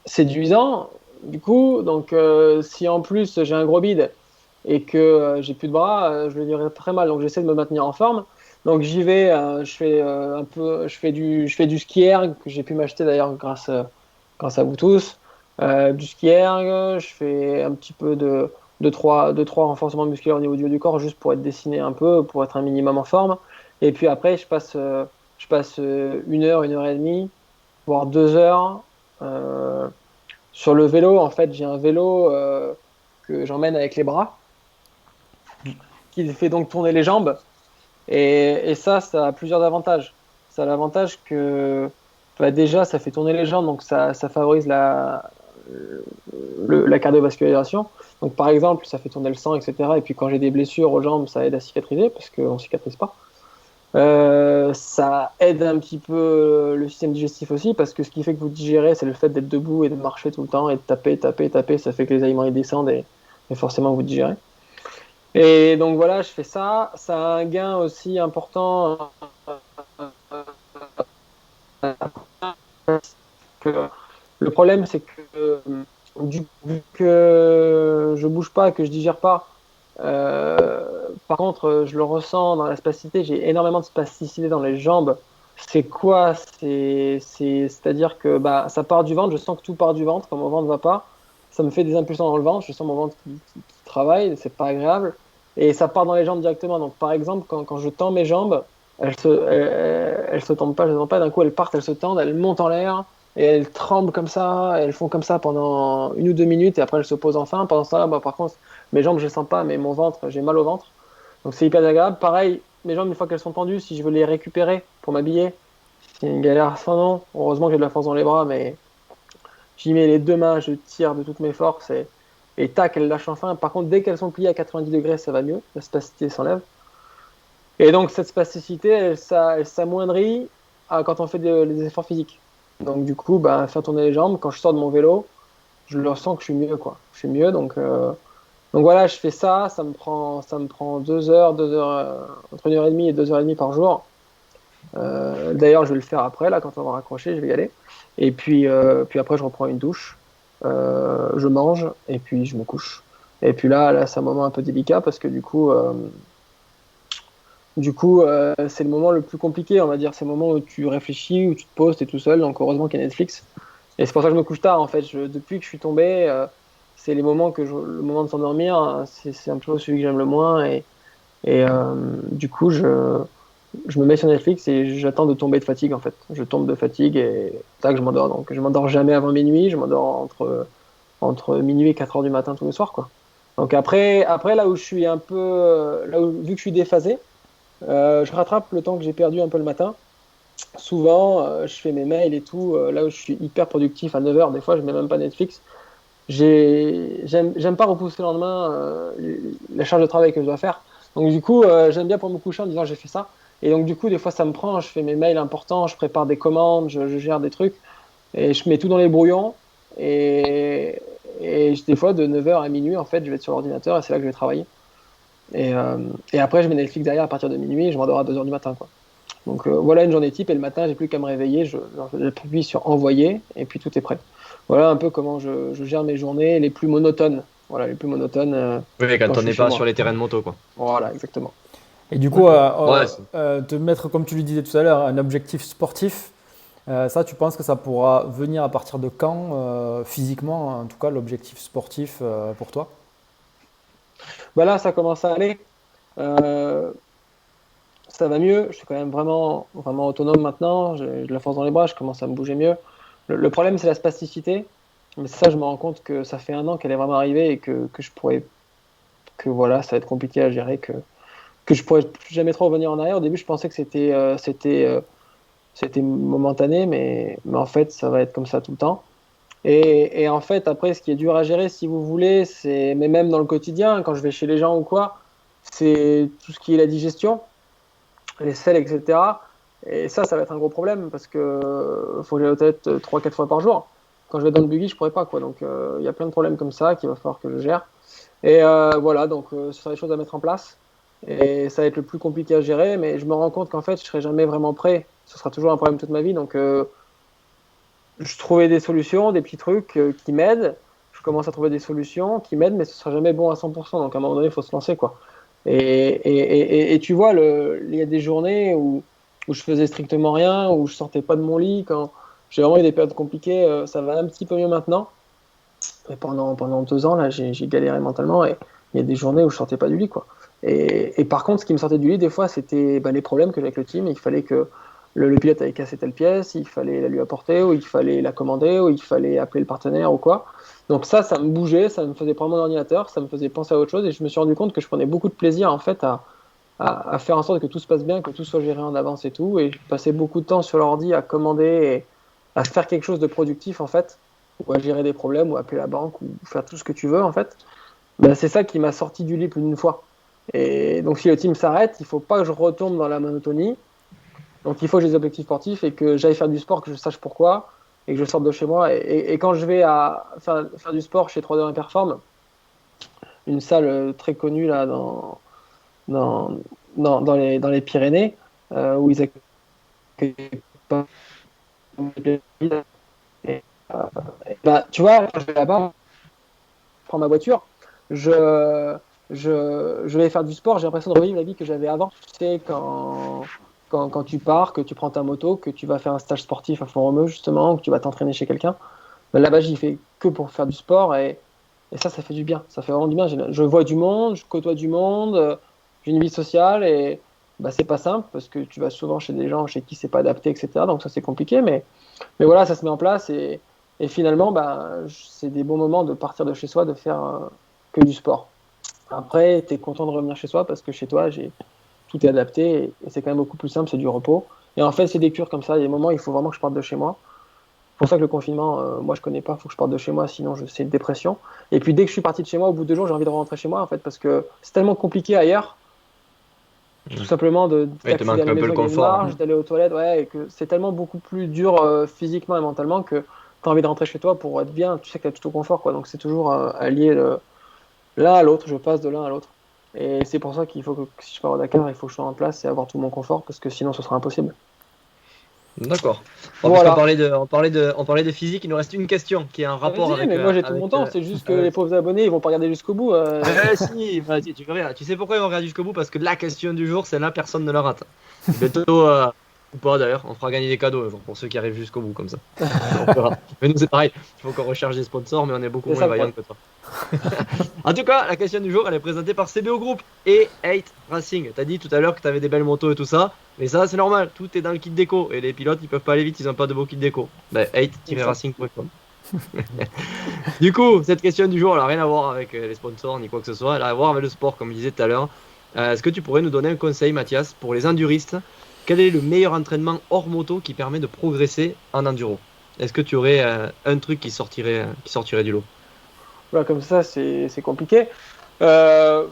C: séduisant. Du coup, donc si en plus j'ai un gros bide et que j'ai plus de bras, je le dirais très mal. Donc j'essaie de me maintenir en forme. Donc j'y vais, je fais un peu, je fais du ski erg que j'ai pu m'acheter d'ailleurs grâce à vous tous. Du ski erg, je fais un petit peu de trois renforcements musculaires au niveau du haut du corps juste pour être dessiné un peu, pour être un minimum en forme. Et puis après, je passe 1 heure et demie, voire 2 heures. euh, Sur le vélo, en fait, j'ai un vélo que j'emmène avec les bras, qui fait donc tourner les jambes. Et ça a plusieurs avantages. Ça a l'avantage que bah, déjà, ça fait tourner les jambes, donc ça favorise la cardiovascularisation. Donc par exemple, ça fait tourner le sang, etc. Et puis quand j'ai des blessures aux jambes, ça aide à cicatriser, parce qu'on ne cicatrise pas. Ça aide un petit peu le système digestif aussi, parce que ce qui fait que vous digérez, c'est le fait d'être debout et de marcher tout le temps et de taper, taper, taper. Ça fait que les aliments ils descendent et forcément vous digérez. Et donc voilà, je fais ça. Ça a un gain aussi important. Que le problème, c'est que vu que je bouge pas, que je digère pas, par contre, je le ressens dans la spasticité. J'ai énormément de spasticité dans les jambes. C'est quoi? C'est-à-dire que bah, ça part du ventre. Je sens que tout part du ventre. Quand mon ventre va pas, ça me fait des impulsions dans le ventre. Je sens mon ventre qui travaille. C'est pas agréable. Et ça part dans les jambes directement. Donc, par exemple, quand je tends mes jambes, elles se tendent pas, elles se tendent pas. D'un coup, elles partent, elles se tendent, elles montent en l'air et elles tremblent comme ça. Elles font comme ça pendant 1 ou 2 minutes et après elles se posent enfin. Pendant ce temps-là, bah, par contre, mes jambes, je les sens pas, mais mon ventre, j'ai mal au ventre. Donc c'est hyper agréable. Pareil, mes jambes, une fois qu'elles sont tendues, si je veux les récupérer pour m'habiller, c'est une galère sans nom. Heureusement que j'ai de la force dans les bras, mais j'y mets les deux mains, je tire de toutes mes forces et tac, elles lâchent enfin. Par contre, dès qu'elles sont pliées à 90 degrés, ça va mieux. La spasticité s'enlève. Et donc cette spasticité, elle s'amoindrit quand on fait des efforts physiques. Donc du coup, bah, faire tourner les jambes, quand je sors de mon vélo, je le sens que je suis mieux, quoi. Je suis mieux, donc voilà, je fais ça, ça me prend 2 heures, entre 1 heure et demie et 2 heures et demie par jour. D'ailleurs, je vais le faire après, là, quand on va raccrocher, je vais y aller. Et puis après, je reprends une douche, je mange et puis je me couche. Et puis là, c'est un moment un peu délicat parce que du coup, c'est le moment le plus compliqué, on va dire. C'est le moment où tu réfléchis, où tu te poses, t'es tout seul. Donc heureusement qu'il y a Netflix. Et c'est pour ça que je me couche tard, en fait. Depuis que je suis tombé, c'est les moments le moment de s'endormir, hein, c'est un peu celui que j'aime le moins. Et du coup, je me mets sur Netflix et j'attends de tomber de fatigue, en fait. Je tombe de fatigue et tac, je m'endors. Donc je m'endors jamais avant minuit. Je m'endors entre minuit et 4 heures du matin tous les soirs, quoi. Donc après là où je suis un peu, vu que je suis déphasé, je rattrape le temps que j'ai perdu un peu le matin. Souvent, je fais mes mails et tout. Là où je suis hyper productif à 9 heures, des fois, je mets même pas Netflix. J'aime pas repousser le lendemain la charge de travail que je dois faire. Donc, du coup, j'aime bien pour me coucher en disant j'ai fait ça. Et donc, du coup, des fois, ça me prend. Je fais mes mails importants, je prépare des commandes, je gère des trucs. Et je mets tout dans les brouillons. Et, et des fois, de 9 heures à minuit, en fait, je vais être sur l'ordinateur et c'est là que je vais travailler. Et après, je mets Netflix derrière à partir de minuit et je m'endors à 2 heures du matin, quoi. Donc voilà une journée type et le matin, j'ai plus qu'à me réveiller, j'appuie sur envoyer et puis tout est prêt. Voilà un peu comment je gère mes journées les plus monotones. Voilà, les plus monotones
A: Oui,
C: quand
A: quand
C: je
A: on
C: suis
A: n'est
C: chez
A: pas
C: moi.
A: sur les terrains de moto, quoi.
C: Voilà, exactement.
B: Et du coup,
A: D'accord. Ouais,
B: te mettre, comme tu le disais tout à l'heure, un objectif sportif, ça, tu penses que ça pourra venir à partir de quand, physiquement, en tout cas, l'objectif sportif pour toi?
C: Bah là, ça commence à aller. Euh, Ça va mieux. Je suis quand même vraiment, vraiment autonome maintenant. J'ai de la force dans les bras, je commence à me bouger mieux. Le problème, c'est la spasticité. Mais ça, je me rends compte que ça fait 1 an qu'elle est vraiment arrivée et que je pourrais, que voilà, ça va être compliqué à gérer, que je pourrais plus jamais trop revenir en arrière. Au début, je pensais que c'était momentané, mais en fait, ça va être comme ça tout le temps. Et en fait, après, ce qui est dur à gérer, si vous voulez, mais même dans le quotidien, quand je vais chez les gens ou quoi, c'est tout ce qui est la digestion, les selles, etc. Et ça va être un gros problème parce que faut que j'aille aux toilettes 3-4 fois par jour. Quand je vais dans le buggy, je pourrais pas, quoi. Donc, il y a plein de problèmes comme ça qu'il va falloir que je gère. Et voilà, donc ce sont des choses à mettre en place. Et ça va être le plus compliqué à gérer, mais je me rends compte qu'en fait, je serai jamais vraiment prêt ce sera toujours un problème toute ma vie. Donc, je trouvais des solutions, des petits trucs qui m'aident. Je commence à trouver des solutions qui m'aident, mais ce sera jamais bon à 100%. Donc, à un moment donné, il faut se lancer, quoi. Et tu vois, il y a des journées où je faisais strictement rien, où je sortais pas de mon lit. Quand j'ai vraiment eu des périodes compliquées, ça va un petit peu mieux maintenant. Mais pendant 2 ans, là, j'ai galéré mentalement et il y a des journées où je sortais pas du lit, quoi. Et par contre, ce qui me sortait du lit, des fois, c'était les problèmes que j'avais avec le team. Il fallait que le pilote avait cassé telle pièce, il fallait la lui apporter, ou il fallait la commander, ou il fallait appeler le partenaire, ou quoi. Donc ça me bougeait, ça me faisait prendre mon ordinateur, ça me faisait penser à autre chose, et je me suis rendu compte que je prenais beaucoup de plaisir, en fait, à faire en sorte que tout se passe bien, que tout soit géré en avance et tout. Et je passais beaucoup de temps sur l'ordi à commander et à faire quelque chose de productif, en fait, ou à gérer des problèmes, ou appeler la banque, ou faire tout ce que tu veux, en fait. C'est ça qui m'a sorti du lit plus d'une fois. Et donc, si le team s'arrête, il faut pas que je retombe dans la monotonie. Donc, il faut que j'ai des objectifs sportifs et que j'aille faire du sport, que je sache pourquoi, et que je sorte de chez moi. Et quand je vais à faire du sport chez 3D Perform, une salle très connue là dans les Pyrénées, où ils accueillent pas et, tu vois, quand je vais là-bas, je prends ma voiture, je vais faire du sport, j'ai l'impression de revivre la vie que j'avais avant. Tu sais, quand tu pars, que tu prends ta moto, que tu vas faire un stage sportif à Font-Romeu, justement, que tu vas t'entraîner chez quelqu'un, là-bas, j'y fais que pour faire du sport et ça fait du bien. Ça fait vraiment du bien. Je vois du monde, je côtoie du monde, j'ai une vie sociale et c'est pas simple parce que tu vas souvent chez des gens chez qui c'est pas adapté, etc. Donc ça, c'est compliqué, mais voilà, ça se met en place et finalement, c'est des bons moments de partir de chez soi, de faire que du sport. Après, tu es content de revenir chez soi parce que chez toi, tout est adapté et c'est quand même beaucoup plus simple, c'est du repos. Et en fait, c'est des cures comme ça. Il y a des moments, il faut vraiment que je parte de chez moi. C'est pour ça que le confinement, moi, je connais pas. Il faut que je parte de chez moi, sinon c'est une dépression. Et puis, dès que je suis parti de chez moi, au bout de 2 jours, j'ai envie de rentrer chez moi, en fait, parce que c'est tellement compliqué ailleurs, tout simplement
A: te manque un peu le confort.
C: D'aller aux toilettes, ouais, et que c'est tellement beaucoup plus dur physiquement et mentalement que tu as envie de rentrer chez toi pour être bien. Tu sais que tu as tout au confort, quoi. Donc, c'est toujours allié l'un à l'autre. Je passe de l'un à l'autre. Et c'est pour ça qu'il faut que si je pars au Dakar, il faut que je sois en place et avoir tout mon confort parce que sinon ce sera impossible.
A: D'accord.
C: Voilà.
A: On parlait de physique, il nous reste une question qui est en rapport avec.
C: Mais moi j'ai tout mon temps, c'est juste que les pauvres abonnés ils vont pas regarder jusqu'au bout.
A: Si, vas-y, tu verras. Tu sais pourquoi ils vont regarder jusqu'au bout? Parce que la question du jour, c'est là, personne ne la rate. Bientôt, ou pas d'ailleurs, on fera gagner des cadeaux genre, pour ceux qui arrivent jusqu'au bout comme ça. Mais nous c'est pareil, il faut qu'on recherche des sponsors, mais on est beaucoup moins vaillants que toi. En tout cas, la question du jour, elle est présentée par CBO Group et 8 Racing. T'as dit tout à l'heure que t'avais des belles motos et tout ça, mais ça c'est normal, tout est dans le kit déco et les pilotes ils peuvent pas aller vite, ils ont pas de beau kit déco. 8-racing.com. Du coup, cette question du jour, elle a rien à voir avec les sponsors ni quoi que ce soit, elle a à voir avec le sport comme je disais tout à l'heure. Est-ce que tu pourrais nous donner un conseil, Mathias, pour les enduristes? Quel est le meilleur entraînement hors moto qui permet de progresser en enduro? Est-ce que tu aurais un truc qui sortirait du lot?
C: Voilà, comme ça, c'est compliqué. Non.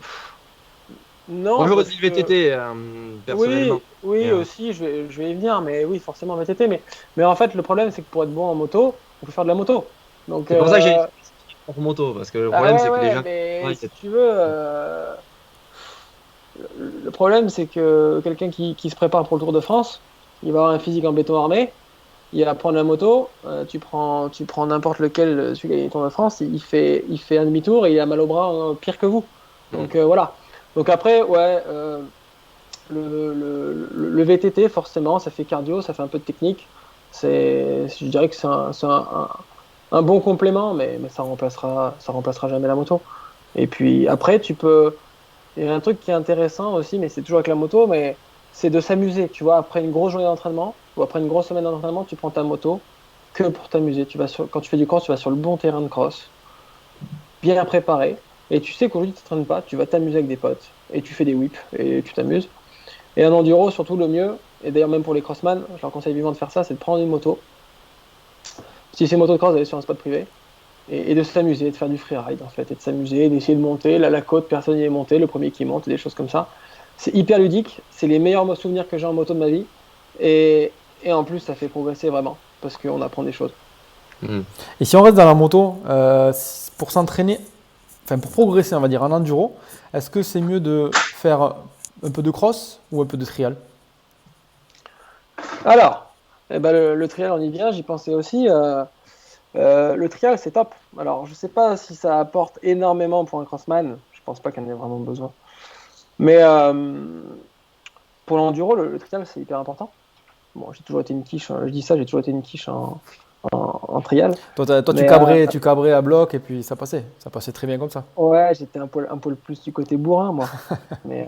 A: Moi, j'aurais dit le VTT, personnellement.
C: Oui, aussi, je vais y venir, mais oui, forcément VTT. Mais en fait, le problème, c'est que pour être bon en moto, il faut faire de la moto. Donc,
A: c'est pour ça que j'ai hors moto, parce que le problème, c'est que les gens.
C: Mais si tu veux, le problème, c'est que quelqu'un qui se prépare pour le Tour de France, il va avoir un physique en béton armé. Il va prendre la moto, tu prends n'importe lequel, celui qui a gagné le Tour de France, il fait un demi-tour et il a mal au bras pire que vous. Donc voilà. Donc après, ouais, le VTT, forcément, ça fait cardio, ça fait un peu de technique. Je dirais que c'est un bon complément, mais ça remplacera jamais la moto. Et puis après, il y a un truc qui est intéressant aussi, mais c'est toujours avec la moto, mais c'est de s'amuser. Tu vois, après une grosse journée d'entraînement, ou après une grosse semaine d'entraînement, tu prends ta moto que pour t'amuser. Quand tu fais du cross, tu vas sur le bon terrain de cross, bien préparé, et tu sais qu'aujourd'hui tu ne t'entraînes pas, tu vas t'amuser avec des potes, et tu fais des whips, et tu t'amuses. Et en enduro, surtout le mieux, et d'ailleurs même pour les crossman, je leur conseille vivement de faire ça, c'est de prendre une moto. Si c'est une moto de cross, d'aller sur un spot privé, et de s'amuser, de faire du freeride en fait, et de s'amuser, d'essayer de monter. Là, la côte, personne n'y est monté, le premier qui monte, des choses comme ça. C'est hyper ludique, c'est les meilleurs souvenirs que j'ai en moto de ma vie, et en plus ça fait progresser vraiment, parce qu'on apprend des choses.
B: Et si on reste dans la moto, pour s'entraîner, enfin pour progresser on va dire en enduro, est-ce que c'est mieux de faire un peu de cross ou un peu de trial?
C: Alors, eh ben, le trial, on y vient, j'y pensais aussi. Le trial, c'est top. Alors, je sais pas si ça apporte énormément pour un crossman. Je pense pas qu'il y en ait vraiment besoin. Mais pour l'enduro, le trial, c'est hyper important. Bon, j'ai toujours été une quiche, je dis ça, j'ai toujours été une quiche en trial.
B: Toi, tu
C: Mais,
B: cabrais à bloc et puis ça passait. Ça passait très bien comme ça.
C: ouais, j'étais un poil plus du côté bourrin, moi. Mais,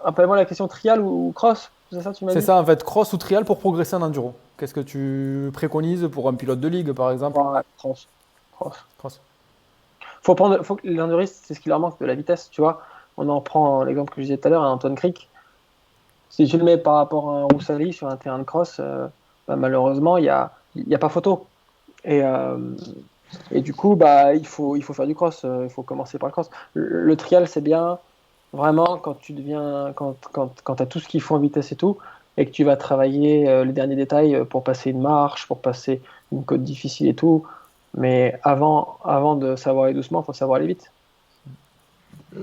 C: rappelle-moi la question trial ou cross, c'est ça tu m'as
B: C'est
C: dit?
B: ça, en fait, cross ou trial pour progresser en enduro. Qu'est-ce que tu préconises pour un pilote de ligue, par exemple?
C: Ouais, cross. Cross.
B: Cross.
C: Faut que les enduristes, c'est ce qui leur manque, de la vitesse, tu vois. On en prend l'exemple que je disais tout à l'heure, à Antoine Crick. Si tu le mets par rapport à un Roussali sur un terrain de cross, bah, malheureusement, y a pas photo. Et, euh, et du coup, bah, il faut faire du cross, il faut commencer par le cross. Le trial, c'est bien, vraiment, quand tu deviens, quand tu as tout ce qu'il faut en vitesse et tout, et que tu vas travailler les derniers détails pour passer une marche, pour passer une côte difficile et tout. Mais avant de savoir aller doucement, il faut savoir aller vite.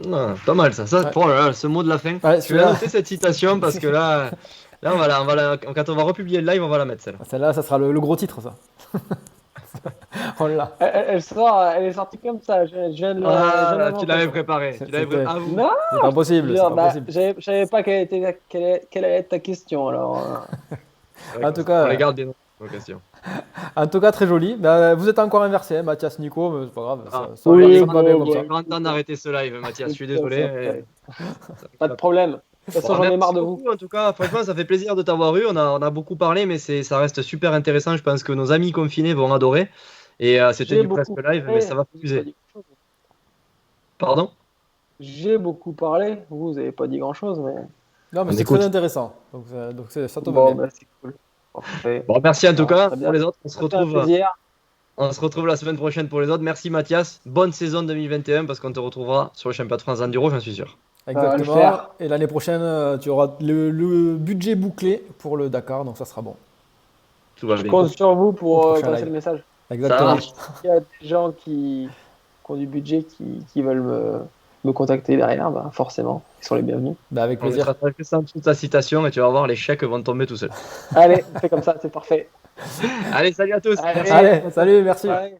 A: Non, pas mal ça.
B: Ouais.
A: Oh là là, ce mot de la fin.
B: Ouais,
A: Je vais
B: celui-là,
A: noter cette citation parce que là quand on va republier le live, on va la mettre celle-là.
B: celle-là, ça sera le gros titre, ça. On l'a.
C: Elle est sortie comme ça. Je viens de la- je viens de
A: Ah, tu l'avais
C: l'inventer.
A: préparé. Tu l'avais
B: C'était-
A: préparé. Avoue.
C: Non,
B: C'est pas possible, c'est
C: genre,
B: pas
C: bah,
B: possible.
C: je savais pas quelle allait être ta question. Alors,
A: C'est vrai
B: En
A: qu'on-
B: tout
A: on
B: cas,
A: les garde bien nos questions.
B: très joli. Ben, vous êtes encore inversé, hein, Mathias, Nico, mais c'est pas grave.
A: Ah,
B: Ça
C: oui,
B: va bien
C: bon,
B: comme ça.
C: bon.
A: Prends le temps d'arrêter ce live, Mathias. Je suis désolé.
C: Pas de problème. De toute façon,
A: Bon,
C: j'en ai
A: merci
C: marre de vous.
A: beaucoup, en tout cas, franchement, ça fait plaisir de t'avoir eu. On a beaucoup parlé, mais ça reste super intéressant. Je pense que nos amis confinés vont adorer. Et c'était
C: J'ai
A: du presque
C: beaucoup
A: live, mais
C: parlé.
A: ça va
C: Vous avez pas
A: fuser.
C: dit grand-chose.
A: Pardon?
C: J'ai beaucoup parlé. Vous avez pas dit grand-chose, mais
B: Non, mais
A: On
B: c'est très
A: écoute.
B: intéressant. Donc ça tombe
C: bon,
B: bien.
C: bah, c'est cool. Parfait.
A: Bon, merci en tout
C: Alors,
A: cas.
C: très bien.
A: Pour les autres,
C: Ça fait un plaisir.
A: on se retrouve la semaine prochaine pour les autres. Merci Mathias. Bonne saison 2021 parce qu'on te retrouvera sur le championnat de France Enduro, j'en suis sûr.
C: Ça va le
B: Exactement.
C: faire.
B: Et l'année prochaine, tu auras le budget bouclé pour le Dakar, donc ça sera bon.
A: Tout va
C: Je
A: bien.
C: compte sur vous
B: Au
C: pour
B: prochain
C: passer
B: live.
C: le message.
A: Ça
B: Exactement.
A: marche.
C: Il y a des gens qui ont du budget qui veulent me contacter derrière, bah, forcément, ils sont les bienvenus.
B: Ben, avec
A: On
B: plaisir.
A: mettra ça en dessous de ta citation et tu vas voir, les chèques vont tomber tout seuls.
C: Allez, on fait comme ça, c'est parfait.
A: Allez, salut à tous.
C: Allez.
A: Merci.
B: Allez, salut, merci.
C: Bye.